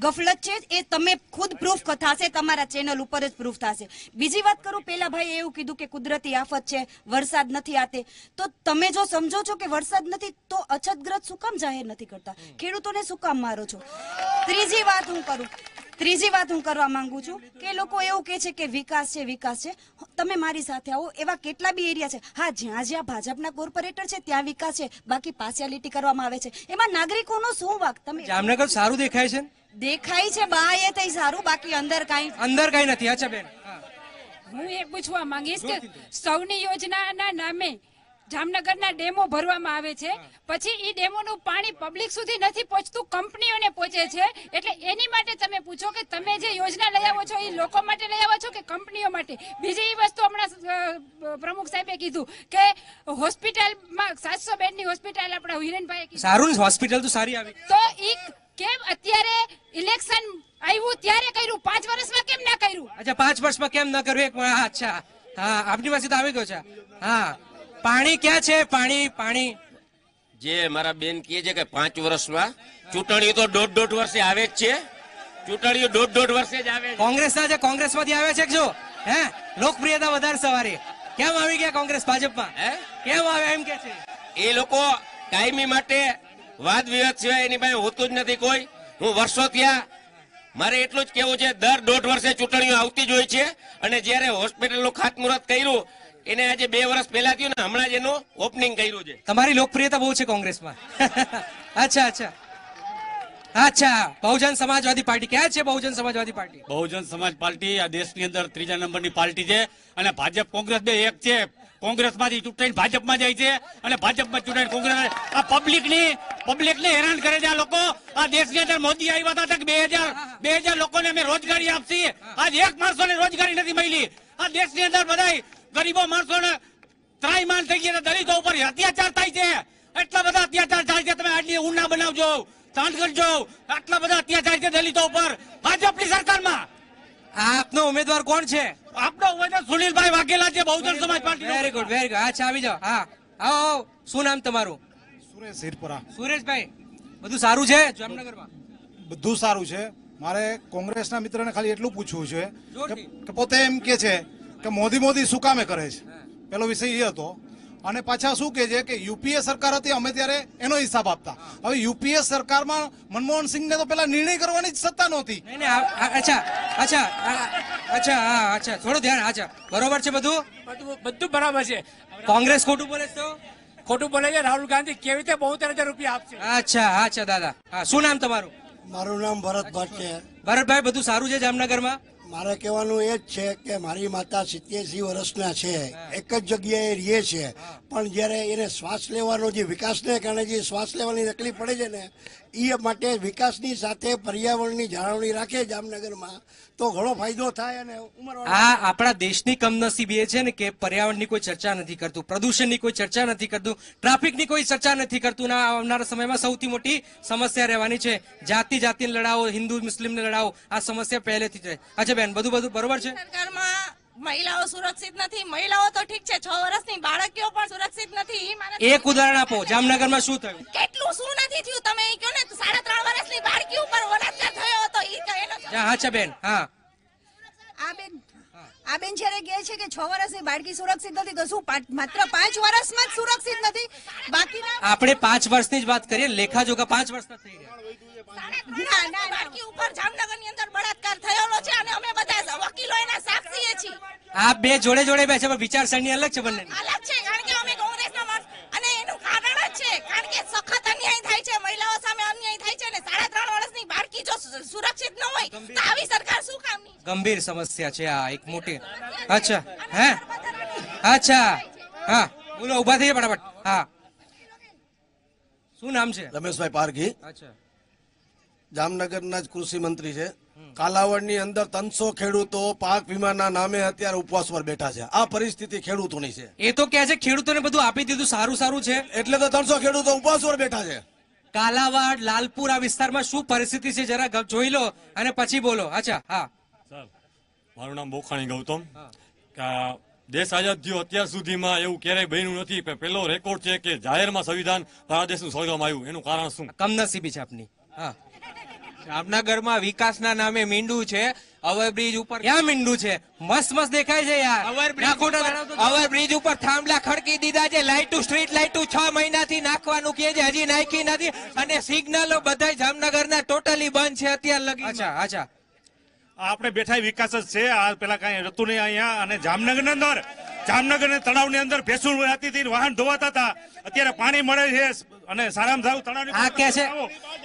ગફલત છે. એ તમે ખુદ પ્રૂફ થશે, તમારા ચેનલ ઉપર જ પ્રૂફ થશે. બીજી વાત કરું, પેલા ભાઈ એવું કીધું કે કુદરતી આફત છે, વરસાદ નથી આતે. તો તમે જો સમજો છો કે વરસાદ નથી, તો અછતગ્રસ્ત શું કામ જાહેર નથી કરતા? ખેડૂતોને શું કામ મારો છો? ત્રીજી વાત હું કરવા માંગુ છું કે લોકો એવું કહે છે કે વિકાસ છે. તમે મારી સાથે આવો, એવા કેટલા બી એરિયા છે. હા, જ્યાં ભાજપના કોર્પોરેટર છે ત્યાં વિકાસ છે, બાકી પાર્શિયાલિટી કરવામાં આવે છે. એમાં નાગરિકોનો શું વાંક? તમે જામનગર સારું દેખાય છે. દેખાય છે બાએ તઈ સારું, બાકી અંદર કઈ નથી. અચ્છા બેન, હું એ પૂછવા માંગીશ કે સૌની યોજનાના નામે જામનગરના ડેમો ભરવામાં આવે છે, પછી એ ડેમોનું પાણી પબ્લિક સુધી નથી પહોંચતું, કંપનીઓને પહોંચે છે. એટલે એની માટે તમે પૂછો કે તમે જે યોજના લઈ આવો છો એ લોકો માટે લઈ આવો છો કે કંપનીઓ માટે. બીજી એ વસ્તુ હમણાં પ્રમુખ સાહેબે કીધું કે હોસ્પિટલમાં 700 બેડની હોસ્પિટલ આપણા હિરેનભાઈએ કીધું. સારું ને, હોસ્પિટલ તો સારી આવી. તો એ કેમ અત્યારે ઇલેક્શન આવ્યું ત્યારે કર્યું, 5 વર્ષમાં કેમ ના કર્યું? અચ્છા, 5 વર્ષમાં કેમ ન કર્યું? અચ્છા, હા, આપની પાસે તો આવી ગયો છે. હા, પાણી ક્યાં છે? પાણી જે મારા બેન કહે છે કે 5 વર્ષમાં ચૂંટણીઓ તો 1.5 વર્ષે આવે જ છે. ચૂંટણીઓ 1.5 વર્ષે જ આવે. કોંગ્રેસના છે, કોંગ્રેસમાંથી આવે છે જો હે લોકપ્રિયતા વધારે સવારે. કેમ આવી ગયા કોંગ્રેસ ભાજપમાં? કેમ આવે એમ કે છે એ લોકો કાયમી માટે વાદ વિવાદ સિવાય એની પાસે હોતું જ નથી કોઈ. હું વર્ષો ત્યાં મારે એટલું જ કેવું છે, દર 1.5 વર્ષે ચૂંટણીઓ આવતી જ હોય છે. અને જયારે હોસ્પિટલનું ખાતમુહૂર્ત કર્યું એને આજે 2 વર્ષ પહેલા થયું ને હમણાં જ એનું ઓપનિંગ કર્યું છે. તમારી લોકપ્રિયતા બહુ છે કોંગ્રેસમાં. અચ્છા, બહુજન સમાજવાદી પાર્ટી ક્યાં છે? બહુજન સમાજવાદી પાર્ટી, બહુજન સમાજ પાર્ટી આ દેશની અંદર 3જા નંબરની પાર્ટી છે. અને ભાજપ કોંગ્રેસ બે એક છે. કોંગ્રેસમાંથી ચૂંટાઈને ભાજપમાં જાય છે અને ભાજપમાં ચૂંટાઈને કોંગ્રેસ. આ પબ્લિકને હેરાન કરે છે આ લોકો. આ દેશની અંદર મોદી આવ્યા હતા કે 2000 લોકોને અમે રોજગારી આપશી. આજ એક માણસોને રોજગારી નથી મળી. આ દેશની અંદર બધા ગરીબો માણસોને ત્રાહિમામ થઈ ગયા, દલિતો ઉપર અત્યાચાર થાય છે. એટલા બધા અત્યાચાર થાય છે. તમે આટલી ઉના બનાવજો, ચાંદગઢ જો, આટલા બધા અત્યાચાર છે દલિતો ઉપર ભાજપની સરકારમાં. આપનો ઉમેદવાર કોણ છે? આપનો ઉમેદવાર સુનિલભાઈ વાઘેલા છે, Bahujan Samaj party. Very good. અચ્છા, આવી જાઓ. હા, આવો. શું નામ તમારું? સુરેશ હિરપરા. સુરેશભાઈ, બધું સારું છે જામનગરમાં? બધું સારું છે. મારે કોંગ્રેસના મિત્રને ખાલી એટલું પૂછવું છે કે પોતે એમ કે છે કે મોદી શું કામે કરે છે. પેલો વિષય એ હતો. અને પાછા શું કે છે કે યુપીએ સરકાર હતી અમે ત્યારે એનો હિસાબ આપતા. હવે યુપીએ સરકારમાં મનમોહન સિંહને તો પેલા નિર્ણય કરવાની જ સત્તા નહોતી. અચ્છા, થોડું ધ્યાન. અચ્છા, બરોબર છે બધું બરાબર છે. કોંગ્રેસ ખોટું બોલે તો? ખોટું બોલે છે. રાહુલ ગાંધી કેવી રીતે 72,000 રૂપિયા આપશે? અચ્છા દાદા. હા, શું નામ તમારું? મારું નામ ભરતભાઈ છે. ભરતભાઈ, બધું સારું છે જામનગરમાં? મારે કહેવાનું એ જ છે કે મારી માતા 87 વર્ષના છે, એક જ જગ્યાએ રહે છે, પણ જ્યારે એને શ્વાસ લેવાનો જે વિકાસને કારણે જે શ્વાસ લેવાની તકલીફ પડે છે ને એ માટે વિકાસની સાથે પર્યાવરણની જાળવણી રાખે જામનગરમાં તો ઘણો ફાયદો થાય. અને આ આપણા દેશની કમનસીબી એ છે ને કે પર્યાવરણની કોઈ ચર્ચા નથી કરતું, પ્રદૂષણની કોઈ ચર્ચા નથી કરતું, ટ્રાફિકની કોઈ ચર્ચા નથી કરતું. આવનારા સમયમાં સૌથી મોટી સમસ્યા રહેવાની છે જાતિની લડાઓ, હિન્દુ મુસ્લિમને લડાઓ. આ સમસ્યા પહેલેથી છે. અચ્છા બેન, બધું બરોબર છે? સરકારમાં મહિલાઓ સુરક્ષિત નથી. મહિલાઓ તો ઠીક છે, 6 વર્ષની બાળકીઓ પણ સુરક્ષિત નથી. એક ઉદાહરણ આપો, જામનગરમાં શું થયું? કેટલું શું નથી થયું તમે એ કહો ને. 3.5 વર્ષની બાળકી ઉપર બળાત્કાર થયો હતો. અચ્છા બેન, હા, આ બેન જયારે કહે છે કે 6 વર્ષની બાળકી સુરક્ષિત નથી, તો શું માત્ર 5 વર્ષમાં જ સુરક્ષિત નથી? બાકીના આપણે 5 વર્ષની જ વાત કરીએ. લેખાજોખા 5 વર્ષના થઈ ગયા. બાળકી ઉપર જામનગરની અંદર બળાત્કાર થયેલો છે અને અમે બધા વકીલો એના સાક્ષીએ છીએ. આ બે જોડે બેસે પણ વિચારસરણી અલગ છે બંને. અલગ છે, કારણ કે અમે કોંગ્રેસના માણસ. અને એનું કારણ જ છે કારણ કે સખત અન્યાય થાય છે, મહિલાઓ સામે અન્યાય થાય છે. અને 3.5 વર્ષની બાળકી જો સુરક્ષિત ન હોય તો આવી સરકાર શું કામની? ગંભીર સમસ્યા છે આ એક મોટી. અચ્છા, હા, બોલો, ઉભા થઈએ ફટાફટ. હા, શું નામ છે? રમેશભાઈ પારઘી. અચ્છા, જામનગરના જ કૃષિ મંત્રી છે. કાલાવડની અંદર 300 ખેડૂતો પાક વીમાના નામે અત્યારે ઉપવાસ પર બેઠા છે. આ પરિસ્થિતિ ખેડૂતોની છે. એ તો કે છે ખેડૂતોને બધું આપી દીધું, સારું છે, એટલે તો 300 ખેડૂતો ઉપવાસ પર બેઠા છે. કાલાવાડ, લાલપુર આ વિસ્તારમાં શું પરિસ્થિતિ છે જરા જોઈ લો અને પછી બોલો. અચ્છા, હા, મારું નામ બોખાણી ગૌતમ. દેશ આઝાદ થયો અત્યાર સુધીમાં એવું ક્યારેય બન્યું નથી. પેલો રેકોર્ડ છે કે જાહેરમાં સંવિધાન ભારત દેશનું સળગાવવામાં આવ્યું. એનું કારણ શું? કમનસીબી છે આપની. હા, જામનગરમાં વિકાસના નામે મીંડું છે. ઓવરબ્રિજ ઉપર ક્યાં મીંડું છે? મસ્ત દેખાય છે યાર. ઓવરબ્રિજ ઉપર થાંભલા ખડકી દીધા છે. લાઈટું, સ્ટ્રીટ લાઈટું 6 મહિનાથી નાખવાનું કહે છે, હજી નાખી નથી. અને સિગ્નલો બધા જામનગરના ટોટલી બંધ છે અત્યાર લગી. અચ્છા, આપણે બેઠા વિકાસ જ છે. આ પેલા કઈ હતું નહીં અહીંયા. અને જામનગરની અંદર, જામનગર તળાવની અંદર ભેંસું હતી, વાહન ધોવાતા હતા. અત્યારે પાણી મળે છે. અને સારામાં સારું તળાવની આ કે છે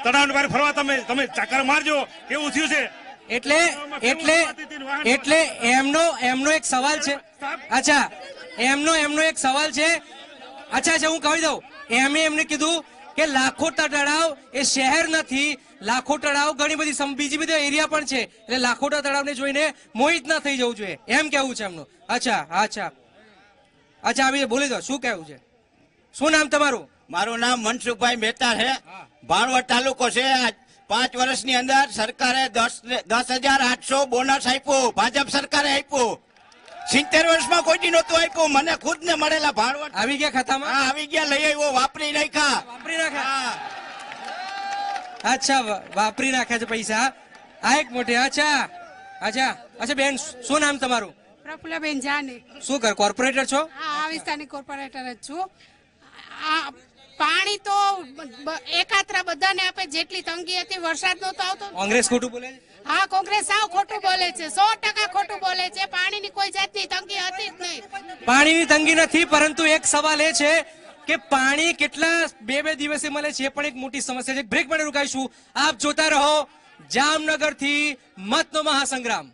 તળાવની બહાર ફરવા તમે ચક્કર મારજો, કેવું થયું છે. એટલે એમનો એક સવાલ છે. અચ્છા એમનો એક સવાલ છે. અચ્છા હું કહી દઉં, એમને કીધું કે લાખોટા તળાવ એ શહેર નથી, લાખોટા તળાવ ઘણી બધી બીજી બધી એરિયા પણ છે, એટલે લાખોટા તળાવને જોઈને મોહિત ના થઈ જવું જોઈએ, એમ કેવું છે એમનું. અચ્છા આવી બોલી દો, શું કેવું છે? શું નામ તમારું? મારું નામ મનસુખભાઈ મહેતા છે. ભાણવડ તાલુકો છે. 5 વર્ષની અંદર સરકારે 10,800 બોનસ આપ્યું, ભાજપ સરકારે આપ્યું. 70 વર્ષમાં કોઈ નહોતું આપ્યું. મને ખુદ ને મળેલા ભાણવડ આવી ગયા ખાતામાં. હા આવી ગયા, લઈ આવ્યો, વાપરી નાખ્યા. અચ્છા વાપરી નાખ્યા છે પૈસા. આ એક મોટી. અચ્છા બેન, શું નામ તમારું? પ્રફુલ્લાબેન જાની. શું કર, કોર્પોરેટર છો? હા, આ વિસ્તારની કોર્પોરેટર જ છું. પાણી તો એકાત્રા બધાને આપે, જેટલી તંગી હતી, વરસાદ નહોતો આવતો. કોંગ્રેસ ખોટું બોલે છે? હા, કોંગ્રેસ સાવ ખોટું બોલે છે, 100% ખોટું બોલે છે. પાણીની કોઈ જાતની તંગી હતી જ નહીં. પાણીની તંગી નથી, પરંતુ એક સવાલ એ છે કે પાણી કેટલા બે દિવસે મળે છે, એ પણ એક મોટી સમસ્યા છે. બ્રેક માટે રોકાઈશું. આપ જોતા રહો જામનગર થી મતનો મહાસંગ્રામ.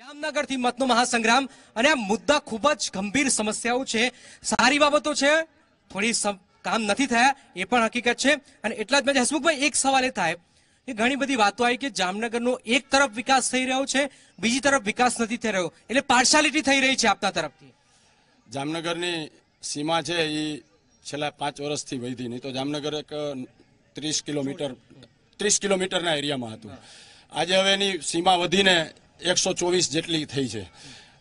જામનગરથી મતનો મહાસંગ્રામ. અને આ મુદ્દા ખૂબ જ ગંભીર સમસ્યાઓ છે, સારી બાબતો છે, થોડી કામ નથી થયા એ પણ હકીકત છે. અને એટલા જ મેં હસમુખભાઈ એક સવાલ એ થાય કે ઘણી બધી વાતો આવી કે જામનગરનો એક તરફ વિકાસ થઈ રહ્યો છે, બીજી તરફ વિકાસ નથી થઈ રહ્યો, એટલે પાર્શિયાલિટી થઈ રહી છે આપના તરફથી. જામનગરની સીમા છે એ છેલ્લા 5 વર્ષથી વધી, નહીં તો જામનગર એક 30 કિલોમીટરના એરિયામાં હતું. આજે હવે એની સીમા વધીને 124 જેટલી થઈ છે.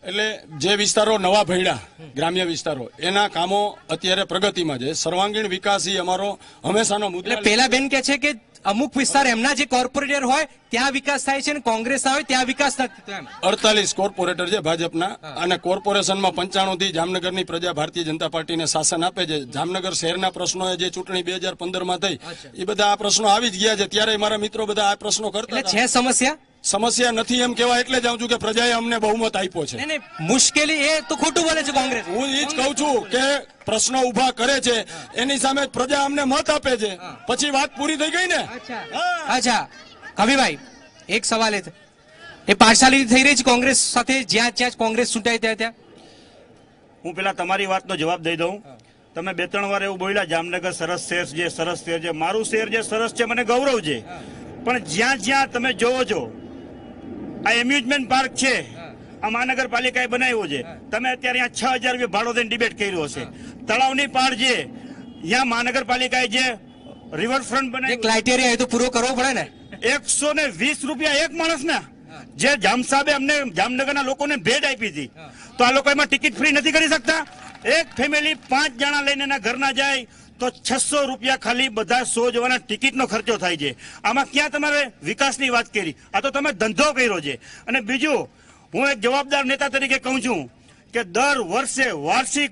એટલે જે વિસ્તારો નવા ભયડા ગ્રામ્ય વિસ્તારો એના કામો અત્યારે પ્રગતિમાં છે. સર્વાંગીણ વિકાસ એ અમારો હંમેશાનો મુદ્દો. પેલા બેન કે છે કે અમુક વિસ્તાર એમના જે કોર્પોરેટર હોય ત્યાં વિકાસ થાય છે, કોંગ્રેસ હોય ત્યાં વિકાસ નથી થતો. 48 કોર્પોરેટર છે ભાજપના, અને કોર્પોરેશનમાં 95 થી જામનગરની પ્રજા ભારતીય જનતા પાર્ટીને શાસન આપે છે. જામનગર શહેરના પ્રશ્નો જે ચૂંટણી 2015માં થઈ એ બધા આ પ્રશ્નો આવી જ ગયા છે. ત્યારે મારા મિત્રો બધા આ પ્રશ્નો કરતા છે. સમસ્યા નથી એમ કહેવા એટલે જાઉં છું કે પ્રજાએ અમને બહુમત આપ્યો છે. મુશ્કેલી એ તો ખોટું બોલે છે કોંગ્રેસ. હું એ જ કહું છું કે પ્રશ્નો ઉભા કરે છે એની સામે પ્રજા અમને મત આપે છે, પછી વાત પૂરી થઈ ગઈ ને. અચ્છા કવિભાઈ, એક સવાલ એ પાર્શાલિટી થઈ રહી છે કોંગ્રેસ સાથે, જ્યાં જ્યાં કોંગ્રેસ ચૂંટાય ત્યાં. હું પેલા તમારી વાતનો જવાબ દઈ દઉં. તમે 2-3 વાર એવું બોલ્યા જામનગર સરસ શહેર છે, સરસ શહેર છે. મારું શહેર જે સરસ છે મને ગૌરવ છે, પણ જ્યાં જ્યાં તમે જોવો છો આ એમ્યુઝમેન્ટ પાર્ક છે, આ મહાનગરપાલિકાએ બનાવ્યો છે. તમે અત્યારે અહીંયા 6,000 રૂપિયા ભાડો દઈને ડિબેટ કર્યો હશે. તળાવની પાર છે, ત્યાં મહાનગરપાલિકાએ જે રિવરફ્રન્ટ બનાવ્યું, ક્રાઇટેરિયા એ તો પૂરો કરવો પડે ને. 120 રૂપિયા એક માણસના, જે જામ સાહેબે અમને જામનગરના લોકોને ભેટ આપી હતી, તો આ લોકો એમાં ટિકિટ ફ્રી નથી કરી શકતા? એક ફેમિલી 5 જણા લઈને એના ઘરના જાય તો 600 રૂપિયા ખાલી બધા 100 જવાના ટિકિટનો ખર્ચો થાય છે. આમાં ક્યાં તમારે વિકાસની વાત કરી? આ તો તમે ધંધો કર્યો છે. અને બીજું, હું એક જવાબદાર નેતા તરીકે કહું છું કે દર વર્ષે વાર્ષિક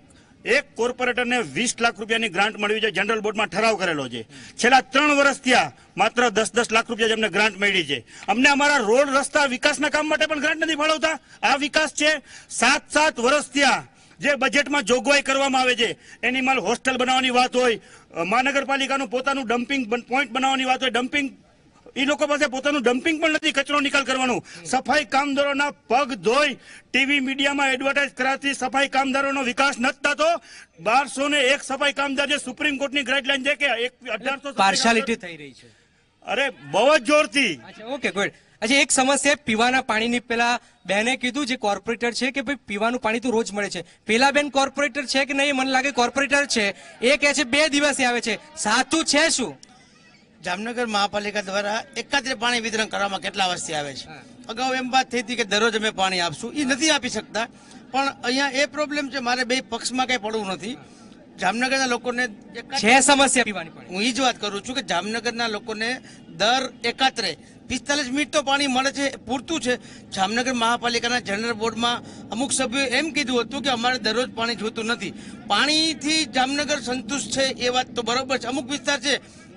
એક કોર્પોરેટરને 20 લાખ રૂપિયાની ગ્રાન્ટ મળવી છે. જનરલ બોર્ડમાં ઠરાવ કરેલો છે. છેલ્લા 3 વર્ષ થયા માત્ર 10-10 લાખ રૂપિયા જેમને ગ્રાન્ટ મળી છે. અમને અમારા રોડ રસ્તા વિકાસના કામ માટે પણ ગ્રાન્ટ નથી ફાળવતા. આ વિકાસ છે. 7 વર્ષ થયા જે બજેટમાં જોગવાઈ કરવામાં આવે છે, એનિમલ હોસ્ટેલ બનાવવાની વાત હોય, મહાનગરપાલિકાનું પોતાનું ડમ્પિંગ પોઈન્ટ બનાવવાની વાત હોય, ડમ્પિંગ એ લોકો પાસે પોતાનું ડમ્પિંગ પણ નથી, કચરો નિકાલ કરવાનું. સફાઈ કામદારોના પગ ધોઈ ટીવી મીડિયામાં એડવર્ટાઇઝ કરાવતી સફાઈ કામદારોનો વિકાસ નથી થતો. 1201 સફાઈ કામદાર જે સુપ્રીમ કોર્ટની ગાઈડલાઈન છે કે 1800 પાર્શાલિટી થઈ રહી છે. અરે બહુ જ જોરથી. Okay good. અચ્છા, એક સમસ્યા પીવાના પાણીની. પેલા બેને કીધું જે કોર્પોરેટર છે કે ભાઈ પીવાનું પાણી તો રોજ મળે છે. પેલા બેન કોર્પોરેટર છે કે નહીં? મને લાગે કોર્પોરેટર છે. એ કહે છે 2 દિવસે આવે છે. સાચું છે શું? જામનગર મહાપાલિકા દ્વારા એકત્ર પાણી વિતરણ કરવામાં કેટલા વર્ષથી આવે છે. અગાઉ એમ વાત થઈ હતી કે દરરોજ અમે પાણી આપશું, એ નથી આપી શકતા. પણ અહીંયા એ પ્રોબ્લેમ છે, મારે બે પક્ષમાં કઈ પડવું નથી. જામનગરના લોકોને છે સમસ્યા પીવાની પાણી. હું એ જ વાત કરું છું કે જામનગરના લોકોને દર એકાત્રે 45 મિનિટ તો પાણી મળે છે, પૂરતું છે. જામનગર મહાપાલિકાના જનરલ બોર્ડમાં અમુક સભ્યોએ એમ કીધું હતું કે અમારે દરરોજ પાણી જોતું નથી. પાણીથી જામનગર સંતુષ્ટ છે એ વાત તો બરોબર છે. અમુક વિસ્તાર છે,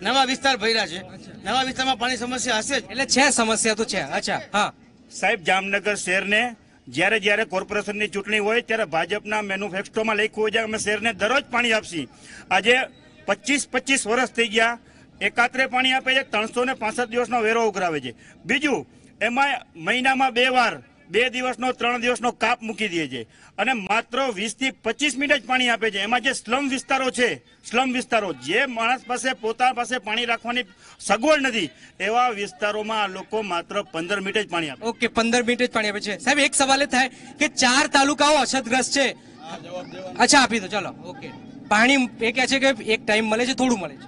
નવા વિસ્તાર ભર્યા છે, નવા વિસ્તારમાં પાણી સમસ્યા હશે જ. એટલે છે સમસ્યા તો છે. અચ્છા, હા સાહેબ, જામનગર શહેરને જ્યારે કોર્પોરેશનની ચૂંટણી હોય ત્યારે ભાજપના મેન્યુફેક્સ્ટોમાં લખ્યું હોય છે અમે શહેરને દરરોજ પાણી આપશી. આજે 25 વર્ષ થઈ ગયા, એકાત્રે પાણી આપે છે, 365 દિવસનો વેરો ઉઘરાવે છે. બીજું, એમાં મહિનામાં 2 વાર 2 દિવસનો 3 દિવસનો કાપ મૂકી દે છે અને માત્ર 20 થી 25 મિનિટ જ પાણી આપે છે. એમાં જે સ્લમ વિસ્તારો છે, સ્લમ વિસ્તારો, જે માણસ પાસે પોતાના પાસે પાણી રાખવાની સગવડ નથી, એવા વિસ્તારોમાં આ લોકો માત્ર 15 મિનિટ જ પાણી આપે. ઓકે, 15 મિનિટ જ પાણી આપે છે. સાહેબ, એક સવાલ એ થાય કે 4 તાલુકાઓ અછતગ્રસ્ત છે. અચ્છા, આપી દો, ચાલો. ઓકે, પાણી એ કહે છે કે એક ટાઈમ મળે છે, થોડું મળે છે.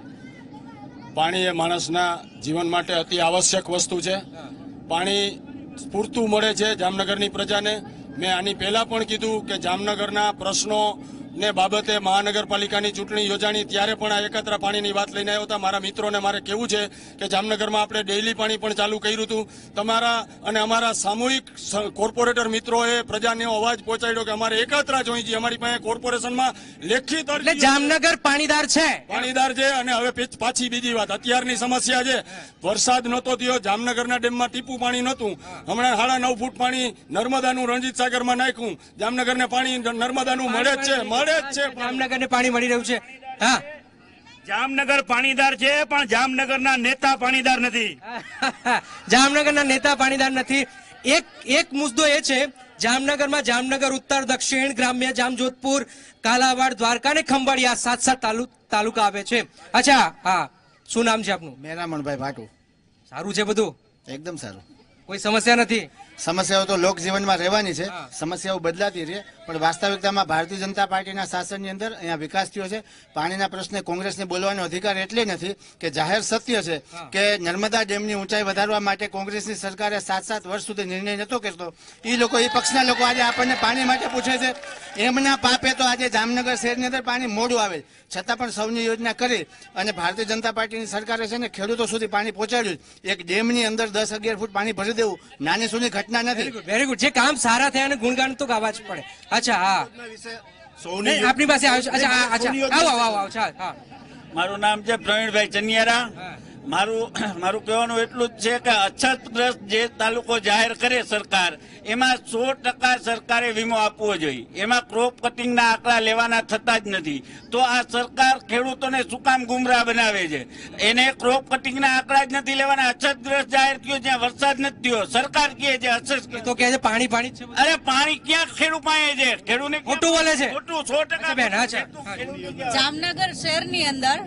પાણી એ માણસના જીવન માટે અતિ આવશ્યક વસ્તુ છે. પાણી પૂરતું મળે છે જામનગરની પ્રજાને. મેં આની પહેલા પણ કીધું કે જામનગરના પ્રશ્નો ને બાબતે મહાનગરપાલિકાની ચૂંટણી યોજાણી ત્યારે પણ આ એકત્ર પાણીની વાત લઈને આવ્યો હતા. મારા મિત્રોને મારે કહેવું છે કે જામનગરમાં આપણે ડેઇલી પાણી પણ ચાલુ કર્યું હતું. તમારા અને અમારા સામૂહિક કોર્પોરેટર મિત્રોએ પ્રજાને અવાજ પહોંચાડ્યો કે અમારે એકત્ર જોઈ છે. અમારી પાસે કોર્પોરેશનમાં લેખિત એટલે જામનગર પાણીદાર છે, પાણીદાર છે. અને હવે પાછી બીજી વાત, અત્યારની સમસ્યા છે, વરસાદ નહોતો થયો, જામનગરના ડેમમાં ટીપું પાણી નહોતું. હમણાં 9.5 ફૂટ પાણી નર્મદાનું રણજીત સાગરમાં નાખ્યું. જામનગરને પાણી નર્મદાનું મળે જ છે. જામનગરને પાણી મળી રહ્યું છે. હા, જામનગર પાણીદાર છે, પણ જામનગરના નેતા પાણીદાર નથી. જામનગરના નેતા પાણીદાર નથી. એક મુદ્દો એ છે, જામનગરમાં જામનગર ઉત્તર, દક્ષિણ, ગ્રામ્ય, જામજોધપુર, કાલાવાડ, દ્વારકા અને ખંભાળિયા 7 તાલુકા આવે છે. અચ્છા, હા, શું નામ છે આપનું? મેરામણભાઈ ભાટુ. સારું છે બધું? એકદમ સારું. કોઈ સમસ્યા નથી? સમસ્યાઓ તો લોકજીવનમાં રહેવાની છે, સમસ્યાઓ બદલાતી રહે, પણ વાસ્તવિકતામાં ભારતીય જનતા પાર્ટીના શાસનની અંદર અહીંયા વિકાસ થયો છે. પાણીના પ્રશ્ને કોંગ્રેસને બોલવાનો અધિકાર એટલે નથી કે જાહેર સત્ય છે કે નર્મદા ડેમની ઊંચાઈ વધારવા માટે કોંગ્રેસની સરકારે 7 વર્ષ સુધી નિર્ણય નતો કરતો. એ લોકો, એ પક્ષના લોકો આજે આપણને પાણી માટે પૂછે છે. એમના પાપે તો આજે જામનગર શહેરની અંદર પાણી મોડું આવે, છતાં પણ સૌની યોજના કરી અને ભારતીય જનતા પાર્ટીની સરકારે છે ને ખેડૂતો સુધી પાણી પહોંચાડ્યું. એક ડેમની અંદર 10-11 ફૂટ પાણી ભરી દેવું નાની સૂની ઘટના નથી. Very good. જે કામ સારા થયા અને ગુણગાન તો ગાવા જ પડે. અચ્છા, હા, આપણી પાસે આવ્યો છે. અચ્છા, આવો. મારું નામ છે પ્રવીણભાઈ ચનિયારા. મારું કહેવાનું એટલું જ છે કે અછતગ્રસ્ત જે તાલુકો જાહેર કરે સરકાર એમાં 100% સરકારે વીમો આપવો જોઈએ. એમાં ક્રોપ કટિંગના આંકડા લેવાના થતા જ નથી. તો આ સરકાર ખેડૂતોને શું કામ ગુમરાહ બનાવે છે? એને ક્રોપ કટિંગના આંકડા જ નથી લેવાના. અછતગ્રસ્ત જાહેર થયો જ્યાં વરસાદ નથી થયો, સરકાર કહે છે અછત તો કહે છે પાણી પાણી છે. અરે પાણી ક્યાં ખેડૂત પાસે છે? ખેડૂતને ખોટું બોલે છે. ખોટું 100%. જામનગર શહેરની અંદર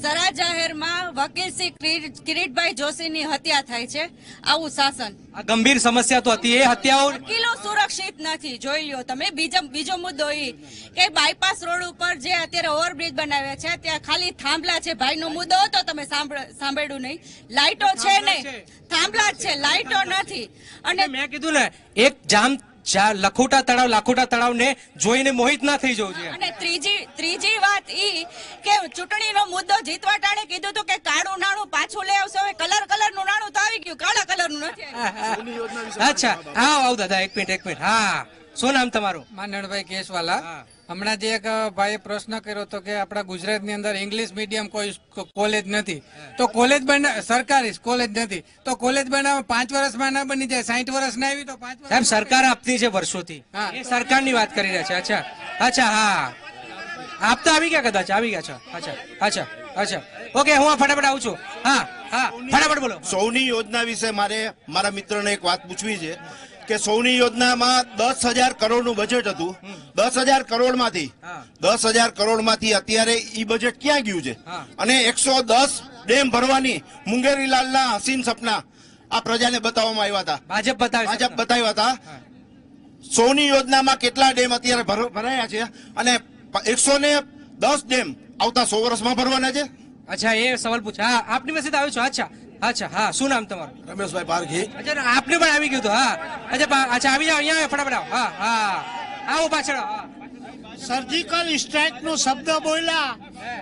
સરા જાહેરમાં વકીલ શ્રી કિરીટભાઈ જોશીની હત્યા થાય છે. આવું શાસન. આ ગંભીર સમસ્યા તો હતી. એ હત્યાઓ વકીલો સુરક્ષિત નથી. જોઈ લ્યો તમે. બીજો મુદ્દો એ કે બાયપાસ રોડ ઉપર જે અત્યારે ઓવરબ્રિજ બનાવ્યા છે ત્યાં ખાલી થાંભલા છે. ભાઈનો મુદ્દો હતો, તમે સાંભળ્યું નહીં. લાઈટો છે નહીં, થાંભલા જ છે, લાઈટો નથી. અને મેં કીધું ને એક લાખોટા તળાવને જોઈને મોહિત ના થઈ જવું જોઈએ. અને ત્રીજી વાત ઈ કે ચૂંટણીનો મુદ્દો જીતવા ટાણે કીધું હતું કે કાળું નાણું પાછું લઈ આવશે. હવે કલરનું નાણું તો આવી ગયું, કાળા કલરનું નથી. અચ્છા, હા આવ દાદા, એક મિનિટ. હા, શું નામ તમારું? માનણભાઈ કેશવાલા. હમણાં જે એક ભાઈએ પ્રશ્ન કર્યો હતો કે આપણા ગુજરાતની અંદર ઇંગ્લિશ મીડિયમ કોઈ કોલેજ નથી, તો કોલેજ સરકારી કોલેજ નથી, તો કોલેજ બનાવવા 5 વર્ષમાં ના બની જાય, 60 વર્ષ ના આવી તો 5 વર્ષ. સાહેબ સરકાર આપતી છે વર્ષોથી, એ સરકારની વાત કરી રહ્યા છે. અચ્છા હા, આપતા આવી ગયા, કદાચ આવી ગયા છો. અચ્છા ઓકે, હું ફટાફટ આવું છું. હા ફટાફટ બોલો. સૌની યોજના વિશે મારે મારા મિત્રને એક વાત પૂછવી છે કે સૌની યોજનામાં 10,000 કરોડનું બજેટ હતું. 10,000 કરોડમાંથી અત્યારે ઈ બજેટ ક્યાં ગયું છે? અને 110 ડેમ ભરવાની મુંગેરીલાલના હસીન સપના આ પ્રજાને બતાવવામાં આવ્યા હતા. ભાજપ બતાવ્યા હતા. સૌની યોજનામાં કેટલા ડેમ અત્યારે ભરાયા છે અને 110 ડેમ આવતા 100 વર્ષમાં ભરવાના છે? અચ્છા, એ સવાલ પૂછા. હા, આપની પાસે આવ્યો છો. અચ્છા હા, શું નામ તમારું? રમેશભાઈ પારઘી. અચ્છા, આપને પણ આવી ગયું હતું. હા અચ્છા, આવી જાઓ અહીંયા, ફટાફટ આવો. હા આવો પાછળ. સર્જિકલ સ્ટ્રાઇક નો શબ્દ બોલ્યા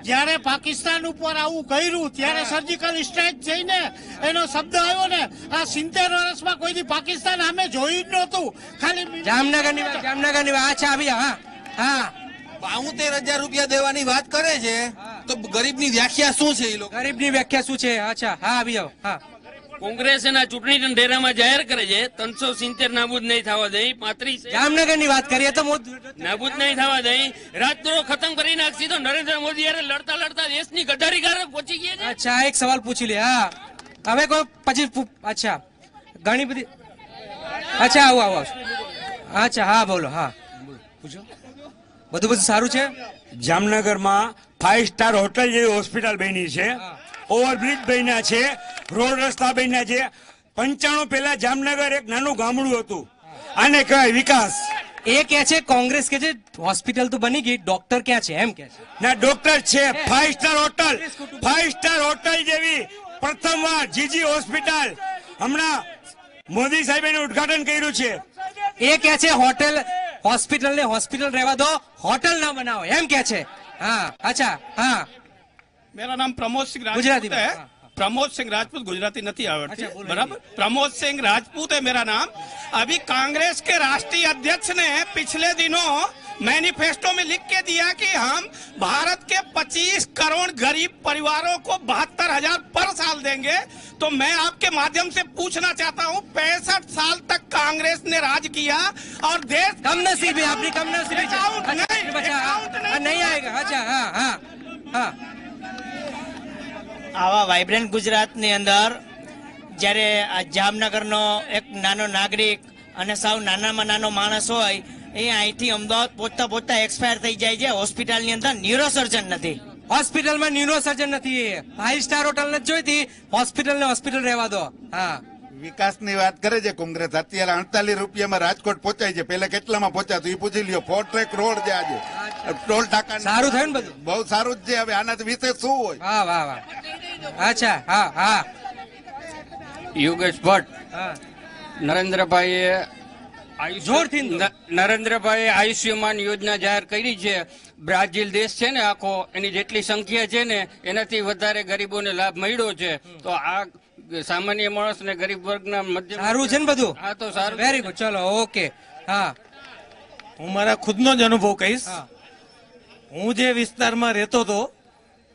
જ્યારે પાકિસ્તાન ઉપર આવું કર્યું ત્યારે સર્જિકલ સ્ટ્રાઇક જઈને એનો શબ્દ આવ્યો ને. આ 70 વર્ષમાં કોઈથી પાકિસ્તાન સામે જોયું જ નહોતું. ખાલી જામનગરની વાત. અચ્છા, આવી જાઓ. હા 72,000 રૂપિયા દેવાની વાત કરે છે, તો ગરીબની વ્યાખ્યા શું છે? ગરીબની વ્યાખ્યા શું છે? અચ્છા હા, આવી જાઓ. હા, કોંગ્રેસ એના ચૂંટણી ઢેરામાં જાહેર કરે છે 370 નાબૂદ નહીં થવા દઈ. 35 જામનગરની વાત કરીએ તો નાબૂદ નહીં થવા દઈ. રાજદ્રોહ ખતમ કરી નાખશી. તો નરેન્દ્ર મોદી યારે લડતા દેશની ગદ્દારી ગારે પહોંચી ગયા છે. અચ્છા, એક સવાલ પૂછી લે. હા, હવે કોઈ પછી. અચ્છા, ઘણી બધી. અચ્છા, આવો. અચ્છા હા, બોલો. હા પૂછો. બધું સારું છે. જામનગરમાં 5 સ્ટાર હોટલ જેવી હોસ્પિટલ બની છે, ઓવરબ્રિજ બન્યા છે, રોડ રસ્તા બન્યા છે. 95 પહેલા જામનગર એક નાનું ગામડું હતું. આને કહેવાય વિકાસ. એ કે છે કોંગ્રેસ કે છે હોસ્પિટલ તો બની ગઈ, ડોક્ટર ક્યાં છે એમ કે છે. ના, ડોક્ટર છે. 5 સ્ટાર હોટલ જેવી પ્રથમવાર જીજી હોસ્પિટલ હમણાં મોદી સાહેબે ઉદઘાટન કર્યું છે. એ કે છે હોસ્પિટલ રહેવા દો, હોટલ ના બનાવો એમ કે છે. हाँ अच्छा हाँ मेरा नाम प्रमोद सिंह राजपूत है। प्रमोद सिंह राजपूत गुजराती नहीं आवड़ती बराबर। प्रमोद सिंह राजपूत है मेरा नाम। अभी कांग्रेस के राष्ट्रीय अध्यक्ष ने पिछले दिनों मैनिफेस्टो में लिख के दिया कि हम भारत के 25 करोड़ गरीब परिवारों को 72,000 पर साल देंगे। तो मैं आपके माध्यम से पूछना चाहता हूं, 65 साल तक कांग्रेस ने राज किया और देश कम नसीबी आपने कम नसीबी नहीं आएगा। अच्छा हाँ हाँ हाँ આવા વાઇબ્રન્ટ ગુજરાતની અંદર જ્યારે આ જામનગરનો એક નાનો નાગરિક અને સાવ નાનામાં નાનો માણસ હોય એ અહીંથી અમદાવાદ પહોંચતા એક્સપાયર થઈ જાય છે હોસ્પિટલની અંદર ન્યુરોસર્જન નથી। હોસ્પિટલમાં ન્યુરોસર્જન નથી। 5 સ્ટાર હોટલ નથી જોઈતી, હોસ્પિટલ રહેવા દો। હા વિકાસની વાત કરે છે કોંગ્રેસ, અત્યારે 48 રૂપિયામાં રાજકોટ પહોંચાય છે, પેલા કેટલામાં પહોંચાતું એ પૂછી લ્યો। 4 ટ્રેક રોડ છે આજે, ટોલ ટાકા સારું થયું ને બધું, બહુ સારું જ છે। હવે આનાથી વિશેષ શું હોય? વાહ વાહ વાહ। અચ્છા હા હા યોગેશ ભટ્ટ, નરેન્દ્રભાઈએ આયુષ્યમાન યોજના જાહેર કરી છે। બ્રાઝિલ દેશ છે ને આખો, એની જેટલી સંખ્યા છે ને એનાથી વધારે ગરીબોને લાભ મળ્યો છે। તો આ સામાન્ય માણસ ને ગરીબ વર્ગના મધ્યમ સારું છે ને બધું? હા તો સારું, વેરી ગુડ, ચલો ઓકે। હા હું મારા ખુદનો જ અનુભવ કહીશ। હું જે વિસ્તારમાં રહેતો હતો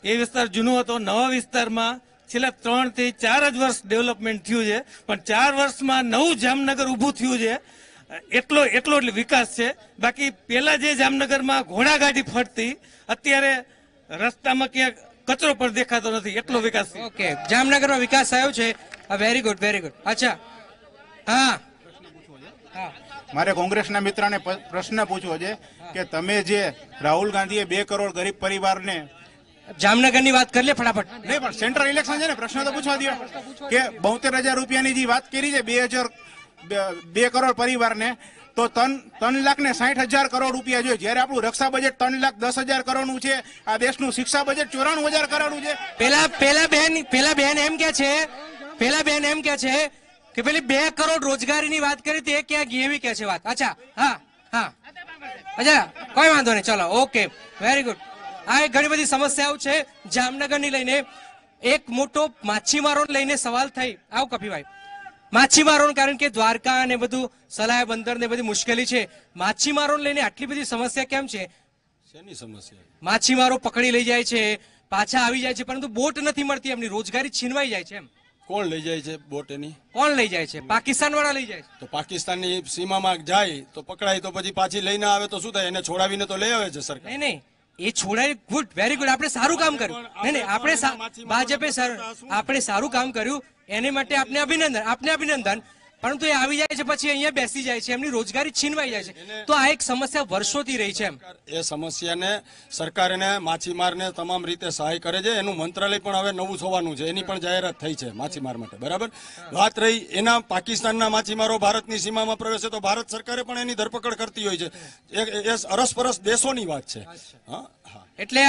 એ વિસ્તાર જૂનો હતો, નવા વિસ્તારમાં છેલ્લા 3 થી 4 જ વર્ષ ડેવલપમેન્ટ થયું છે, પણ 4 વર્ષમાં નવું જામનગર ઊભું થયું છે. એટલો વિકાસ છે. બાકી પેલા જે જામનગરમાં ઘોડાગાડી ફરતી, અત્યારે રસ્તામાં ક્યાંક કચરો પણ દેખાતો નથી, એટલો વિકાસ. ઓકે, જામનગરમાં વિકાસ થયો છે. Very good, very good. અચ્છા, હા, મારે કોંગ્રેસના મિત્રને પ્રશ્ન પૂછવો છે કે તમે જે રાહુલ ગાંધીએ 2 કરોડ ગરીબ પરિવારને, જામનગરની વાત કરી લે ફટાફટ. નહીં પણ સેન્ટ્રલ ઇલેક્શન છે ને, પ્રશ્ન તો પૂછવા દો કે 72,000 રૂપિયાની જે વાત કરી છે 2 કરોડ પરિવારને, તો 3,60,000 કરોડ રૂપિયા જોઈએ. જયારે આપણું રક્ષા બજેટ 3,10,000 કરોડનું છે, આ દેશનું શિક્ષા બજેટ 94,000 કરોડનું છે. પેલા બેન એમ કે છે કે પેલી 2 કરોડ રોજગારીની વાત કરી હતી, એ ક્યાં ગઈ એવી કે છે વાત. અચ્છા, હા, અચ્છા, કોઈ વાંધો નહીં, ચલો, ઓકે, વેરી ગુડ. આ ઘણી બધી સમસ્યાઓ છે જામનગરની લઈને. એક મોટો માછીમારોને લઈને સવાલ થઈ. આવો કપીભાઈ, માછીમારો, કારણ કે દ્વારકા ને બધું સલાયા બંદર ને બધી મુશ્કેલી છે, માછીમારોને લઈને આટલી બધી સમસ્યા કેમ છે? શેની સમસ્યા? માછીમારો પકડી લઈ જાય છે, પાછા આવી જાય છે, પરંતુ બોટ નથી મળતી, એમની રોજગારી છીનવાઈ જાય છે. એમ કોણ લઈ જાય છે બોટ? એની કોણ લઈ જાય છે? પાકિસ્તાન વાળા લઈ જાય છે. તો પાકિસ્તાનની સીમામાં જાય તો પકડાય, તો પછી પાછી લઈને આવે તો શું થાય? એને છોડાવીને તો લઈ આવે છે સરકાર. નહીં, એ છોડાય. Good, very good. આપણે સારું કામ કર્યું. નહીં, આપણે ભાજપે આપણે સારું કામ કર્યું, એને માટે આપને અભિનંદન. પરંતુ એ આવી જાય છે, પછી અહીંયા બેસી જાય છે, એમની રોજગારી છીનવાઈ જાય છે. તો આ એક સમસ્યા વર્ષોથી રહી છે. એ સમસ્યાને સરકાર એને માછીમારને તમામ રીતે સહાય કરે છે. એનું મંત્રાલય પણ હવે નવું થવાનું છે, એની પણ જાહેરાત થઈ છે માછીમાર માટે. બરાબર. વાત રહી એના પાકિસ્તાનના માછીમારો ભારતની સીમામાં પ્રવેશે તો ભારત સરકારે પણ એની ધરપકડ કરતી હોય છે. એ અરસપરસ દેશોની વાત છે. એટલે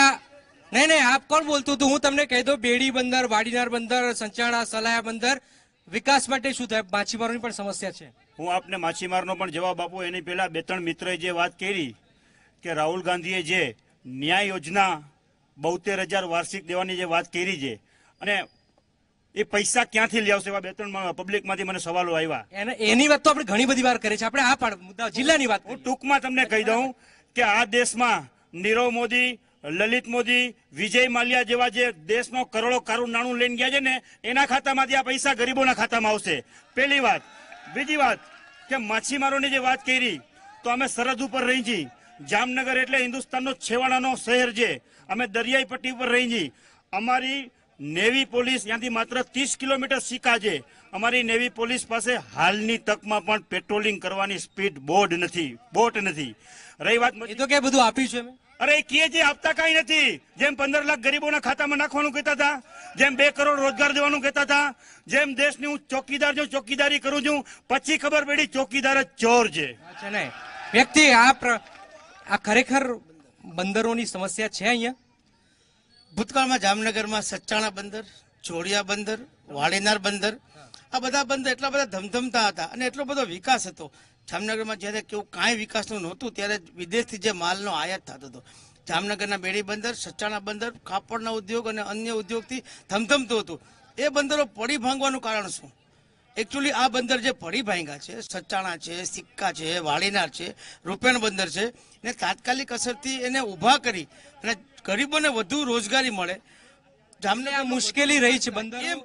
નહીં, આપ કોણ બોલતું હતું? હું તમને કહી દઉં, બેડી બંદર, વાડીનાર બંદર, સંચાણા, સલાયા બંદર, વિકાસ માટે શું થાય? માછીમારોની પણ સમસ્યા છે. હું આપને માછીમારનો પણ જવાબ આપું એની પહેલા 2-3 મિત્રએ જે વાત કરી કે રાહુલ ગાંધીએ જે ન્યાય યોજના 72,000 વાર્ષિક દેવાની જે વાત કરી છે, અને એ પૈસા ક્યાંથી લઈ આવશે, એવા 2-3 પબ્લિકમાંથી મને સવાલો આવ્યા. એની વાત તો આપણે ઘણી બધી વાર કરી છે. આપણે આ મુદ્દા જિલ્લાની વાત, હું ટૂંકમાં તમને કહી દઉં કે આ દેશમાં નીરવ મોદી, લલિત મોદી, વિજય માલ્યા જેવા જે દેશનો કરોડો કારું નાણું લઈને ગયા છે ને, એના ખાતામાંથી આ પૈસા ગરીબોના ખાતામાં આવશે. પહેલી વાત. બીજી વાત કે માછીમારોની જે વાત કરી, તો અમે સરહદ ઉપર રહી છીએ. જામનગર એટલે હિન્દુસ્તાનનો છેવાડાનો શહેર છે. અમે દરિયાઈ પટ્ટી ઉપર રહી છીએ. અમારી નેવી પોલીસ ત્યાંથી માત્ર 30 કિલોમીટર સિક્કા છે. અમારી નેવી પોલીસ પાસે હાલની તકમાં પણ પેટ્રોલિંગ કરવાની સ્પીડ બોટ નથી. રહી વાત, એ તો કે બધું આપ્યું છે. અરે કે જે આપતા કઈ નથી. જેમ 15 લાખ ગરીબોના ખાતામાં નાખવાનું કહેતા હતા, જેમ 2 કરોડ રોજગાર દેવાનું કહેતા હતા, જેમ દેશની હું ચોકીદાર છું, ચોકીદારી કરું છું, પછી ખબર પડી ચોકીદાર જ ચોર છે. વ્યક્તિ આ ખરેખર બંદરોની સમસ્યા છે અહીંયા. ભૂતકાળમાં જામનગરમાં સચ્ચાણા બંદર, જોડિયા બંદર, વાડીનાર બંદર, આ બધા બંદર એટલા બધા ધમધમતા હતા અને એટલો બધો વિકાસ હતો. જામનગરમાં જ્યારે કેવું કાંઈ વિકાસનું નહોતું, ત્યારે વિદેશથી જે માલનો આયાત થતો હતો. જામનગરના બેડી બંદર, સચ્ચાણા બંદર કાપડના ઉદ્યોગ અને અન્ય ઉદ્યોગથી ધમધમતું હતું. એ બંદરો પડી ભાંગવાનું કારણ શું? એકચ્યુઅલી આ બંદર જે પડી ભાંગ્યા છે, સચ્ચાણા છે, સિક્કા છે, વાડીનાર છે, રૂપેણ બંદર છે, ને તાત્કાલિક અસરથી એને ઊભા કરી અને ગરીબોને વધુ રોજગારી મળે. જામનગર મુશ્કેલી રહી છે,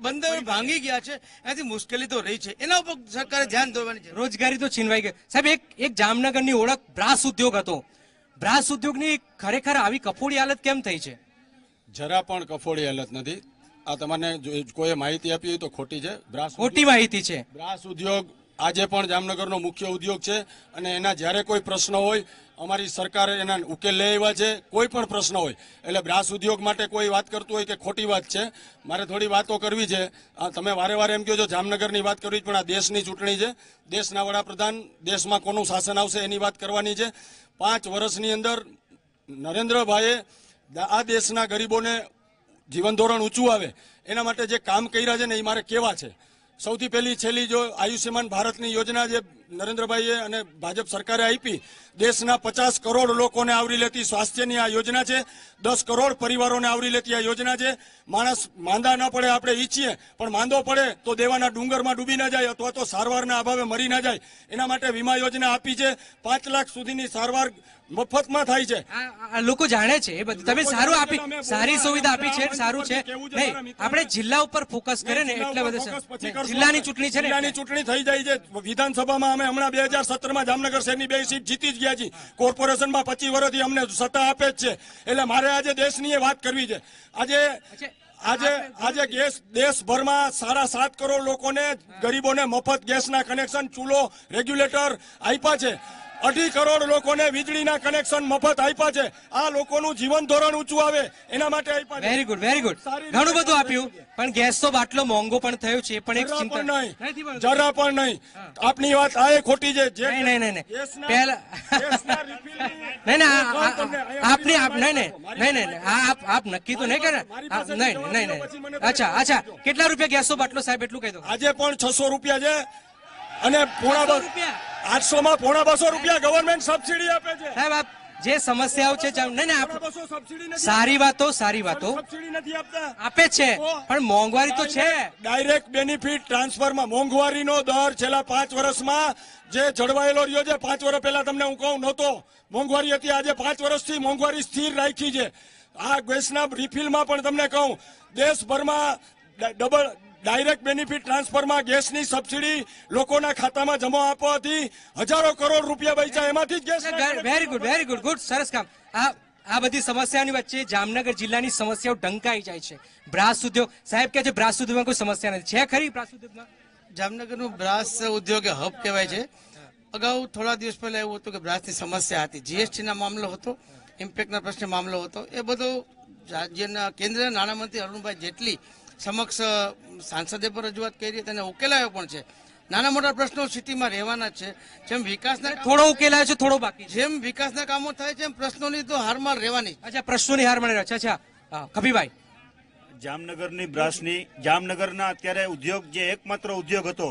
બંદર ભાંગી ગયા છે, એનાથી મુશ્કેલી તો રહી છે. એના ઉપર સરકારે ધ્યાન દોરવાની છે. રોજગારી તો છીનવાઈ ગઈ. સાહેબ, એક જામનગરની ઓળખ બ્રાસ ઉદ્યોગ હતો. બ્રાસ ઉદ્યોગની ખરેખર આવી કફોડી હાલત કેમ થઈ છે? જરા પણ કફોડી હાલત નથી. આ તમને કોઈ માહિતી આપી હોય તો ખોટી છે. ખોટી માહિતી છે. બ્રાસ ઉદ્યોગ આજે પણ જામનગરનો મુખ્ય ઉદ્યોગ છે, અને એના જ્યારે કોઈ પ્રશ્ન હોય, અમારી સરકારે એના ઉકેલ લઈ આવ્યા છે. કોઈ પણ પ્રશ્ન હોય એટલે બ્રાસ ઉદ્યોગ માટે કોઈ વાત કરતું હોય કે ખોટી વાત છે. મારે થોડી વાતો કરવી છે. તમે વારે વારે એમ કહો છો જામનગરની વાત કરવી, પણ આ દેશની ચૂંટણી છે. દેશના વડાપ્રધાન, દેશમાં કોનું શાસન આવશે એની વાત કરવાની છે. 5 વર્ષની અંદર નરેન્દ્રભાઈએ આ દેશના ગરીબોને જીવન ધોરણ ઊંચું આવે એના માટે જે કામ કર્યા છે ને, એ મારે કેવા છે. સૌથી પહેલી છેલ્લી જો આયુષ્યમાન ભારતની યોજના જે નરેન્દ્રભાઈએ અને ભાજપ સરકારે આપી દેશના 50 કરોડ લોકોને આવરી લેતી સ્વાસ્થ્યની આ યોજના છે, 10 કરોડ પરિવારોને આવરી લેતી આ યોજના છે. માણસ માંદા ન પડે આપણે ઈચ્છીએ, પણ માંદો પડે તો દેવાના ડુંગરમાં ડૂબી ન જાય અથવા તો સારવારના અભાવે મરી ન જાય એના માટે વીમા યોજના આપી છે. 5 લાખ સુધીની સારવાર મફતમાં થાય છે. આ લોકો જાણે છે એ બધું. તમે સારું આપી, સારી સુવિધા આપી છે, સારું છે. નહીં, આપણે જિલ્લા ઉપર ફોકસ કરે ને એટલે બધું. જિલ્લાની ચૂંટણી છે ને, જિલ્લાની ચૂંટણી થઈ જાય છે. વિધાનસભામાં અમે હમણાં 2017માં જામનગર શહેરની 2 સીટ જીતી જ ગયા છીએ. કોર્પોરેશનમાં 25 વર્ષથી અમને સત્તા આપે જ છે. એટલે મારે આજે દેશની વાત કરવી છે. આજે દેશભરમાં 7.5 કરોડ લોકોને, ગરીબોને મફત ગેસના કનેક્શન, ચૂલો, રેગ્યુલેટર આપ્યા છે. 2.5 કરોડ લોકોને વીજળીના કનેક્શન મફત આપ્યા છે. આ લોકોનું જીવન ધોરણ ઊંચું આવે એના માટે આપ્યા છે. Very good, very good. ઘણું બધું આપ્યું, પણ ગેસ તો બાટલો મોંઘો પણ થયો છે, પણ એક ચિંતા નહીં, જરા પણ નહીં. આપની વાત આ ખોટી છે. નહીં પહેલા નહીં, આપ નક્કી તો નહીં કરે. નહીં. અચ્છા, કેટલા રૂપિયા ગેસનો બાટલો સાહેબ એટલું કહી દો. આજે પણ 600 રૂપિયા છે અને 800 માં 250 રૂપિયા ગવર્મેન્ટ સબસિડી આપે છે. સાહેબ આપ જે સમસ્યાઓ છે, સારી વાતો આપે છે, પણ મોંઘવારી તો છે. ડાયરેક્ટ બેનિફિટ ટ્રાન્સફરમાં મોંઘવારીનો દર છેલ્લા 5 વર્ષમાં જે જળવાયેલો રહ્યો છે. 5 વર્ષ પહેલા તમને હું કહું નહોતો મોંઘવારી હતી, આજે 5 વર્ષથી મોંઘવારી સ્થિર રાખી છે. આ ગેસના રિફિલમાં પણ તમને કહું, દેશભરમાં ડબલ ડાયરેક્ટ બેનિફિટ ટ્રાન્સફરમાં ગેસની સબસિડી લોકોના ખાતામાં જમા આપવાથી હજારો કરોડ રૂપિયા બચ્યા. એમાંથી જ gas. Very good, very good, good, સરસ કામ. આ બધી સમસ્યાની વચ્ચે જામનગર જિલ્લાની સમસ્યાઓ ઢંકાઈ જાય છે. બ્રાસ ઉદ્યોગ, સાહેબ કહે છે બ્રાસ ઉદ્યોગમાં કોઈ સમસ્યા નથી. છે ખરી બ્રાસ ઉદ્યોગમાં? જામનગરનું બ્રાસ ઉદ્યોગ હબ કહેવાય છે. અગાઉ થોડા દિવસ પહેલા એવું હતું કે બ્રાસની સમસ્યા હતી, જીએસટીના મામલો હતો, ઇમ્પેક્ટના પ્રશ્ને મામલો હતો. એ બધો રાજ્યના કેન્દ્રના નાણામંત્રી અરુણભાઈ જેટલી સમક્ષ સાંસદે પર રજૂઆત કરી, તેને ઉકેલાયો પણ છે. નાના મોટા પ્રશ્નો સિટીમાં રહેવાના જ છે. જેમ વિકાસના થોડો ઉકેલાયો છે, થોડો બાકી. જેમ વિકાસના કામો થાય છે એમ પ્રશ્નોની તો હારમાર રહેવાની. અચ્છા, પ્રશ્નોની હારમાર રહે છે. અચ્છા, કભીભાઈ, જામનગરની બ્રાસની, જામનગરના અત્યારે ઉદ્યોગ જે એકમાત્ર ઉદ્યોગ હતો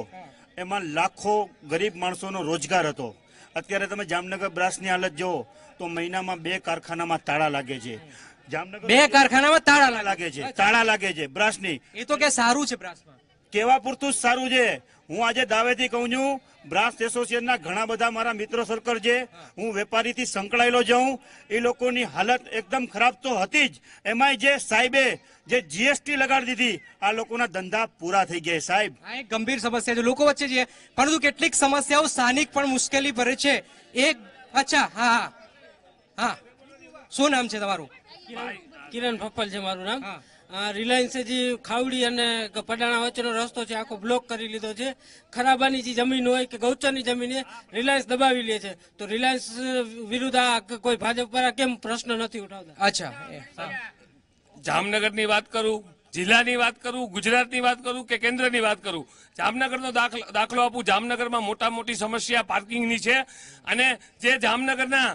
એમાં લાખો ગરીબ માણસોનો રોજગાર હતો. અત્યારે તમે જામનગર બ્રાસની હાલત જુઓ તો મહિનામાં 2 કારખાનામાં તાળા લાગે છે. 2 કારખાનામાં તાળા લાગે છે બ્રાસની. એ તો કે સારું છે, બ્રાસમાં કેવા પૂરતું જ સારું છે. હું આજે દાવેથી કહું છું, બ્રાસ એસોસિએશનના ઘણા બધા મારા મિત્રો સર્કલ છે, હું વેપારીથી સંકળાયેલો જાઉં, એ લોકોની હાલત એકદમ ખરાબ તો હતી જ. એમાંય જે સાહેબે જે જીએસટી લગાડી દીધી, આ લોકોના ધંધા પૂરા થઈ ગયા. સાહેબ, આ એક ગંભીર સમસ્યા છે લોકો વચ્ચે છે, પરંતુ કેટલીક સમસ્યાઓ સ્થાનિક પણ મુશ્કેલી ભરે છે. અચ્છા, હા, શું નામ છે તમારું? કિરણ ફપ્પલ છે મારું નામ. રિલાયન્સે જે ખાવડી અને પડાણા વચ્ચેનો રસ્તો છે આખો બ્લોક કરી લીધો છે. ખરાબાની જે જમીન હોય કે ગૌચરની જમીન એ રિલાયન્સ દબાવી લે છે. તો રિલાયન્સ વિરુદ્ધ આ કોઈ ભાજપ પર કેમ પ્રશ્ન નથી ઉઠાવતા? અચ્છા, જામનગરની વાત કરું, જિલ્લાની વાત કરું, ગુજરાતની વાત કરું કે કેન્દ્રની વાત કરું, જામનગરનો દાખલો આપું. જામનગરમાં મોટી સમસ્યા પાર્કિંગની છે. અને જે જામનગરના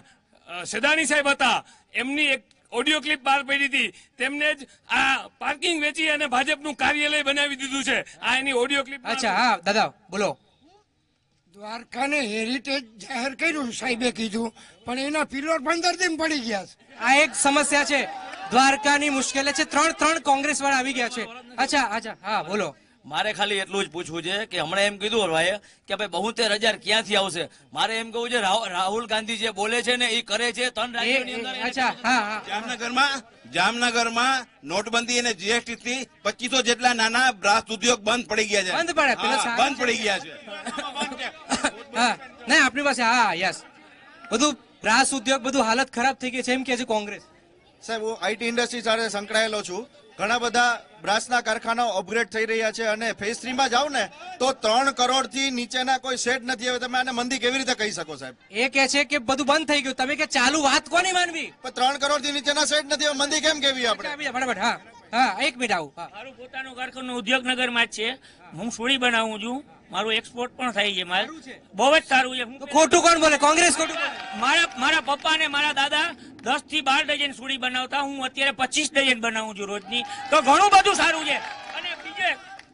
સેદાણી સાહેબ હતા, એમની એક ઓડિયો ક્લિપ બહાર પડી હતી. તેમને જ આ પાર્કિંગ વેચી અને ભાજપનું કાર્યાલય બનાવી દીધું છે. આ એની ઓડિયો ક્લિપ. અચ્છા, હા દાદા બોલો. દ્વારકાને હેરિટેજ જાહેર કર્યું સાહેબે કીધું, પણ એના પિલર 15 દિન પડી ગયા છે. આ એક સમસ્યા છે, દ્વારકાની મુશ્કેલી છે. 3 કોંગ્રેસ વાળા આવી ગયા છે. અચ્છા, હા બોલો. મારે ખાલી એટલું જ પૂછવું છે કે હમણાં એમ કીધું ભાઈ કે ભાઈ 72,000 ક્યાંથી આવશે. મારે એમ કહું છે, રાહુલ ગાંધી જે બોલે છે ને એ કરે છે. 3 રાજ્યોની અંદર જામનગરમાં નોટબંધી અને જીએસટી થી 2500 જેટલા નાના બ્રાસ ઉદ્યોગ બંધ પડી ગયા છે. બંધ પડી ગયા છે. નહીં, આપણી પાસે યસ, બધું બ્રાસ ઉદ્યોગ બધું હાલત ખરાબ થઈ ગઈ છે એમ કે છે કોંગ્રેસ. સાહેબ, હું આઈટી ઇન્ડસ્ટ્રી સાથે સંકળાયેલો છું. ઘણા બધા બ્રાસના કારખાનાઓ અપગ્રેડ થઈ રહ્યા છે અને ફેઝ 3 માં જાવ ને તો 3 કરોડ થી નીચેના કોઈ શેડ નથી. હવે તમે આને મંદી કેવી રીતે કહી શકો સાહેબ? એ કે છે કે બધું બંધ થઈ ગયું, તમે કે ચાલુ વાત કોની માનવી? પણ 3 કરોડ થી નીચેના શેડ નથી, હવે મંદી કેમ કેવી આપણે? ફટાફટ. હા, 1 મિનિટ આવું. મારું પોતાનું કારખાનું ઉદ્યોગનગરમાં જ છે. હું સુડી બનાવું છું, મારું એક્સપોર્ટ પણ થાય છે. માલ બહુ જ સારું છે. ખોટું કોણ બોલે? કોંગ્રેસ ખોટું બોલે? મારા પપ્પા ને મારા દાદા 10 થી 12 ડઝન સુડી બનાવતા, હું અત્યારે 25 ડઝન બનાવું છું રોજની. તો ઘણું બધું સારું છે. અને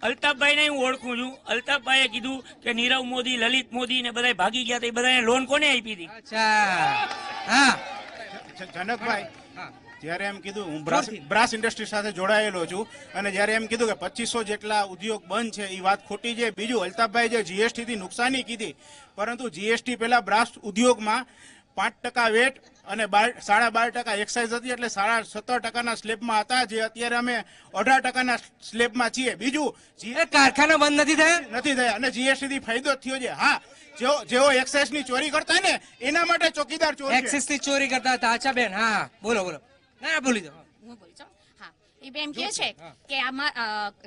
અલ્તાફભાઈને હું ઓળખું છું. અલ્તાફભાઈએ કીધું કે નીરવ મોદી, લલિત મોદી ને બધા ભાગી ગયા, એ બધાને લોન કોને આપી હતી? જનકભાઈ, જયારે એમ કીધું, હું બ્રાસ ઇન્ડસ્ટ્રી સાથે જોડાયેલો છું, અને જયારે એમ કીધું કે 2500 જેટલા ઉદ્યોગ બંધ છે, એ વાત ખોટી છે. બીજું, અલ્તાફભાઈ જે જીએસટી થી નુકસાની કીધી, પરંતુ જીએસટી પેલા બ્રાસ ઉદ્યોગમાં 5% વેટ અને 12.5% એક્સાઇઝ હતી, એટલે 17.5% સ્લેબમાં હતા, જે અત્યારે અમે 18% સ્લેબમાં છીએ. બીજું, કારખાના બંધ નથી થયા અને જીએસટી થી ફાયદો થયો છે. હા, જેઓ એક્સાઇઝ ની ચોરી કરતા ને એના માટે ચોકીદાર ચોર એક્સાઇઝ ની ચોરી કરતા હતા. અચ્છા બેન, હા બોલો બોલો. ના બોલી દો. હું બોલી જાઉં. હા, એ બેન કહે છે કે આમાં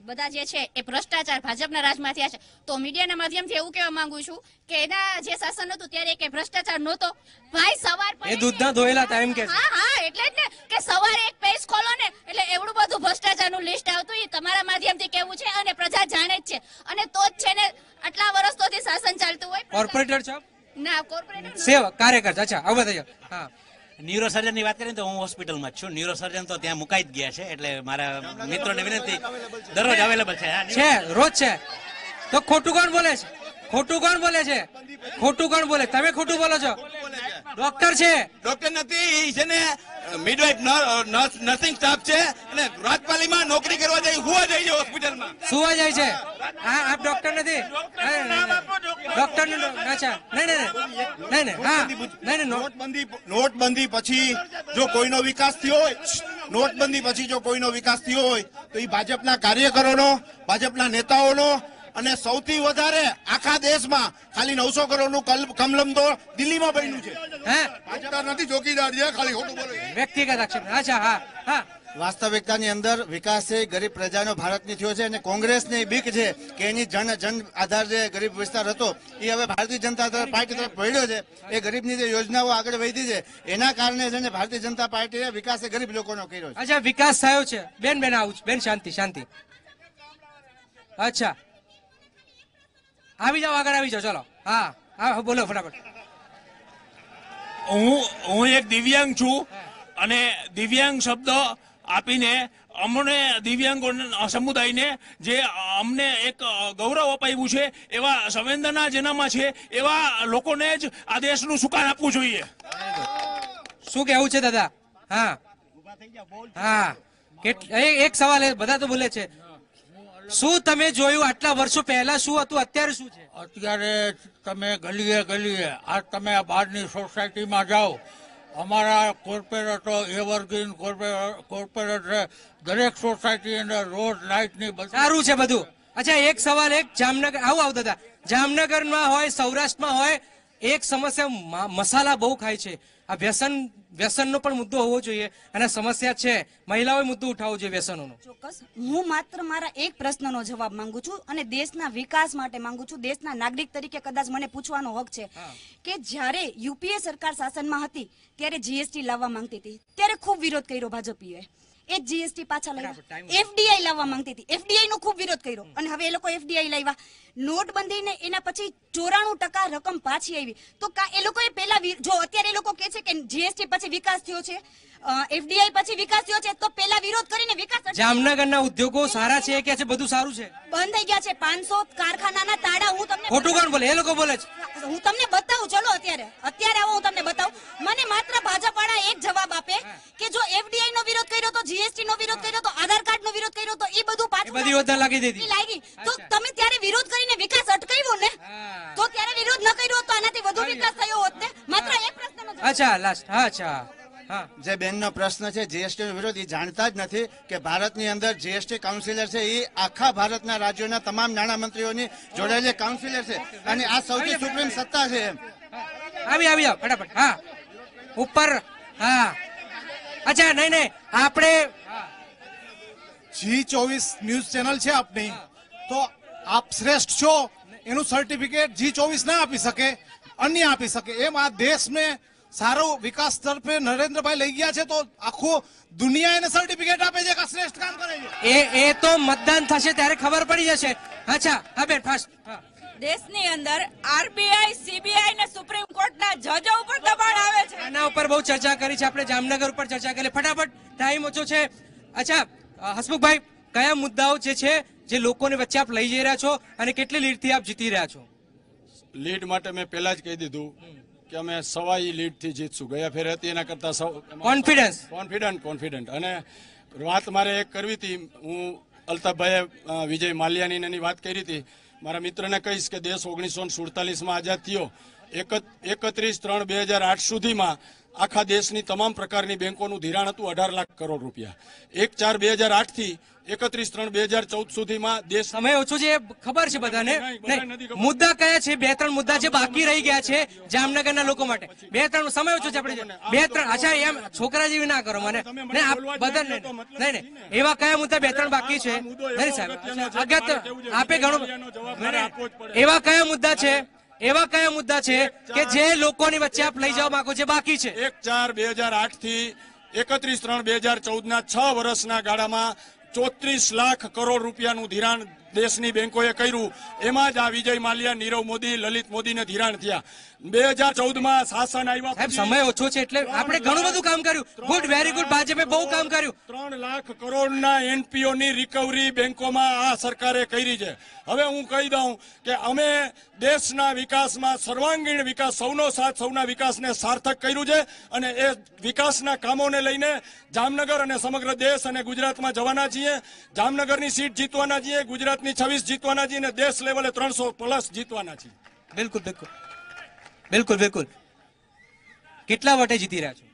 બધા જે છે એ ભ્રષ્ટાચાર ભાજપના રાજમાં થયા છે. તો મીડિયાના માધ્યમથી એવું કહેવા માંગુ છું કે એના જે શાસન હતું ત્યારે કે ભ્રષ્ટાચાર નહોતો. ભાઈ સવાર એ દૂધના ધોયેલા હતા એમ કે. હા, એટલે જ ને કે સવારે એક પેજ ખોલો ને એટલે એવડું બધું ભ્રષ્ટાચારનું લિસ્ટ આવતું, એ તમારા માધ્યમથી કેવું છે અને પ્રજા જાણે જ છે. અને તો જ છે ને આટલા વર્ષોથી શાસન ચાલતું હોય. કોર્પોરેટર છો? ના, કોર્પોરેટર સેવા કાર્યકર્તા. અચ્છા, આવું થઈ જાવ. હા, ન્યુરો સર્જન ની વાત કરીએ તો હું હોસ્પિટલમાં જ છું. ન્યુરો સર્જન તો ત્યાં મુકાઈ જ ગયા છે, એટલે મારા મિત્રોને વિનંતી, દરરોજ અવેલેબલ છે. રોજ છે. તો ખોટું કોણ બોલે છે? ખોટું કોણ બોલે છે? ખોટું કોણ બોલે? તમે ખોટું બોલો છો. ડોક્ટર છે? ડોક્ટર નથી, છે ને મિડવાઇફ નર્સિંગ સ્ટાફ છે, અને રાજપાલીમાં નોકરી કરવા જાય, હુવા જાય છે હોસ્પિટલમાં. સુવા જાય છે? હા, આપ ડોક્ટર નથી? ડોક્ટર અચ્છા, નહીં, હા, નહીં. નોટબંધી પછી જો કોઈનો વિકાસ થયો હોય, નોટબંધી પછી જો કોઈનો વિકાસ થયો હોય તો એ ભાજપના કાર્યકરોનો, ભાજપના નેતાઓનો, અને સૌથી વધારે આખા દેશમાં ખાલી 900 કરોડનું કમલમ તો દિલ્હીમાં બન્યું છે. ભાજપ નથી, ચોકીદાર છે, ખાલી ખોટું બોલે. વ્યક્તિગત આક્ષેપ. અચ્છા, હા. વાસ્તવિકતાની અંદર વિકાસ છે ગરીબ પ્રજાનો ભારતની થયો છે, અને કોંગ્રેસની બીક છે કે એની જન આધાર જે ગરીબ વિસ્તાર હતો એ હવે ભારતીય જનતા પાર્ટી તરફ વળ્યો છે. એ ગરીબની જે યોજનાઓ આગળ વધી છે એના કારણે છે ને ભારતીય જનતા પાર્ટીએ વિકાસ ગરીબ લોકોનો કર્યો છે. અચ્છા, વિકાસ થયો છે. બેન આવું બેન, શાંતિ. અચ્છા, આવી જાઓ, આગળ આવી જાઓ. ચલો. હા, બોલો ફટાફટ. હું એક દિવ્યાંગ છું, અને દિવ્યાંગ શબ્દ આપીને અમને દિવ્યાંગ સમુદાયને જે અમને એક ગૌરવ અપાવ્યું છે, એવા સંવેદના જેનામાં છે એવા લોકોને જ આ દેશનું સુકાન આપવું જોઈએ. શું કેવું છે દાદા? હા, એક સવાલ, બધા તો બોલે છે. શું તમે જોયું આટલા વર્ષો પહેલા શું હતું, અત્યારે શું છે? અત્યારે તમે ગલીએ આજ તમે બહારની સોસાયટીમાં જાઓ, અમારા કોર્પોરેટરો એવરગ્રીન કોર્પોરેટર દરેક સોસાયટી અંદર રોડ લાઇટની સારું છે બધું. અચ્છા, એક સવાલ, એક જામનગર આવું દાદા, જામનગરમાં હોય, સૌરાષ્ટ્રમાં હોય, એક સમસ્યા મસાલા બહુ ખાય છે. આ વ્યસનનો પણ મુદ્દો હોવો જોઈએ, અને સમસ્યા છે, મહિલાઓએ મુદ્દો ઉઠાવવો જોઈએ વ્યસનોનો. ચોક્કસ. હું માત્ર મારા એક પ્રશ્નનો જવાબ માંગુ છું, અને દેશના વિકાસ માટે માંગુ છું. દેશના નાગરિક તરીકે કદાચ મને પૂછવાનો હક છે કે જ્યારે યુપીએ સરકાર શાસનમાં હતી ત્યારે જીએસટી લાવવા માંગતી હતી, ત્યારે ખૂબ વિરોધ કર્યો ભાજપીએ. એ જીએસટી પાછા લાવ્યા. એફડીઆઈ લાવવા માંગતી હતી, એફડીઆઈ નો ખૂબ વિરોધ કર્યો, અને હવે એ લોકો એફડીઆઈ લાવ્યા. નોટબંધીને એના પછી 94% રકમ પાછી આવી. તો એ લોકોએ પેલા, જો અત્યારે એ લોકો કહે છે કે જીએસટી પછી વિકાસ થયો છે, એફડીઆઈ પછી વિકાસ થયો છે, તો પેલા વિરોધ કરીને વિકાસ. જામનગરના ઉદ્યોગો સારા છે કે છે બધું સારું છે? બંધ થઈ ગયા છે. 500 કારખાનાના તાળા. હું તમને ખોટું કોણ બોલે? એ લોકો બોલે છે. હું તમને બતાવું. ચલો અત્યારે આવો, હું તમને બતાવું. મને માત્ર ભાજપ વાળા એક જવાબ આપે કે જો એફડીઆઈ નો વિરોધ કર્યો તો, જીએસટી નો વિરોધ કર્યો તો, આધાર કાર્ડ નો વિરોધ કર્યો તો, એ બધું પાછું બધી યોજના લાગી દીધી. તો તમે ત્યારે વિરોધ કરીને વિકાસ અટકાવ્યો ને, તો ત્યારે વિરોધ ન કર્યો તો આનાથી વધુ વિકાસ થયો હોત ને. માત્ર એક પ્રશ્નનો જવાબ. અચ્છા, લાસ્ટ. અચ્છા, જે બેનનો પ્રશ્ન છે જીએસટી નો વિરોધ, એ જાણતા જ નથી કે ભારતની અંદર જીએસટી કાઉન્સિલર છે એ આખા ભારતના રાજ્યોના તમામ નાણામંત્રીઓની જોડાયેલી કાઉન્સિલર છે, અને આ સૌથી સુપ્રીમ સત્તા છે. આવી જાઓ ફટાફટ. હા, ઉપર. હા, અચ્છા, નહીં, આપણે G24 ન્યૂઝ ચેનલ છે આપની, તો આપ શ્રેષ્ઠ છો એનું સર્ટિફિકેટ G24 ના આપી શકે, અન્ય આપી શકે. એમ આ દેશને સારો વિકાસ તરફે નરેન્દ્રભાઈ લઈ ગયા છે, તો આખું દુનિયા એને સર્ટિફિકેટ આપે છે કે શ્રેષ્ઠ કામ કરે છે. એ તો મતદાન થશે ત્યારે ખબર પડી જશે. અચ્છા, હા બેન, ફાસ્ટ. દેશની અંદર આરબીઆઈ, સીબીઆઈ ને સુપ્રીમ કોર્ટના જજો ઉપર દબાણ આવે છે. આના ઉપર બહુ ચર્ચા કરી છે આપણે, જામનગર ઉપર ચર્ચા કરી. ફટાફટ, ટાઈમ ઓછો છે. અચ્છા, હસમુખભાઈ, કયા મુદ્દાઓ જે છે જે લોકોની વચ્ચે આપ લઈ જઈ રહ્યા છો અને કેટલી લીડથી આપ જીતી રહ્યા છો? લીડ માટે મેં પહેલા જ કહી દીધું કે અમે 1.25 લીડથી જીતશું. ગયા ફેર હતી એના કરતા કોન્ફિડન્ટ. અને વાત મારે એક કરવી હતી, હું અલ્તાફભાઈએ વિજય માલ્યાની એની વાત કરી હતી. મારા મિત્રને કહીશ કે દેશ 1947માં આઝાદ થયો. 31/3/2008 સુધીમાં આખા દેશની તમામ પ્રકારની બેંકોનું ધિરાણ હતું 18 લાખ કરોડ રૂપિયા. 1/4/2008 થી 31/3/2014 સુધીમાં દેશ સમય ઓછો છે ખબર છે બધાને. મુદ્દા કયા છે? 2-3 મુદ્દા છે બાકી રહી ગયા છે જામનગરના લોકો માટે. 2-3 સમય ઓછો છે આપણે 2-3. અચ્છા એમ છોકરા જેવી ના કરો મને. નહીં એવા કયા મુદ્દા 2-3 બાકી છે? નહીં સાહેબ અગત્ય આપે ઘણું. એવા કયા મુદ્દા છે કે જે લોકોની વચ્ચે આપ લઈ જવા માંગો છો બાકી છે? 1/4/2008 થી 31/3/2014 ના 6 વર્ષના ગાળામાં 34 લાખ કરોડ રૂપિયાનું ધિરાણ દેશની બેંકોએ કર્યું. એમાં જ આ વિજય માલ્યા, નીરવ મોદી, લલિત મોદીને ધિરાણ થયા. 2014માં શાસન આવ્યા. સાહેબ સમય ઓછો છે એટલે આપણે ઘણું બધું કામ કર્યું. Good, very good. ભાજપે બહુ કામ કર્યું. 3 લાખ કરોડના એનપીઓ ની રિકવરી બેંકોમાં આ સરકારે કરી છે. હવે હું કહી દઉં કે અમે દેશના વિકાસમાં સર્વાંગીણ વિકાસ, સૌનો સાથ સૌના વિકાસને સાર્થક કર્યું છે અને એ વિકાસના કામોને લઈને જામનગર અને સમગ્ર દેશ અને ગુજરાતમાં જવાના છીએ. જામનગરની સીટ જીતવાના છીએ, ગુજરાતની 26 જીતવાના છીએ અને દેશ લેવલે 300+ જીતવાના છીએ. બિલકુલ. કેટલા વટે જીતી રહ્યા છો?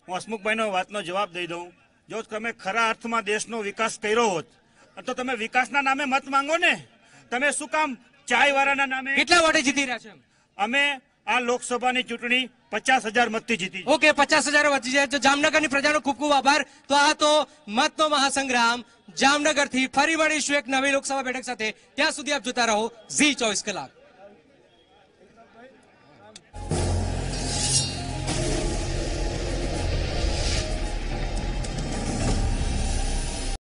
હું હસમુખભાઈનો વાતનો જવાબ દઈ દઉં. જો તમે ખરા અર્થમાં દેશનો વિકાસ કર્યો હોત તો તમે વિકાસના નામે મત માંગો ને. તમે શું કામ ચાય વાળાના નામે? કેટલા વટે જીતી રહ્યા છો? અમે આ લોકસભાની ચૂંટણી 50,000 મતથી જીતી. ઓકે, 50,000 વધી જાય તો જામનગરની પ્રજાનો ખૂબ ખૂબ આભાર. તો આ તો મતનો મહાસંગ્રામ જામનગરથી. ફરી મળીશું એક નવી લોકસભા બેઠક સાથે. ત્યાં સુધી આપ જોતા રહો ઝી 24 કલાક.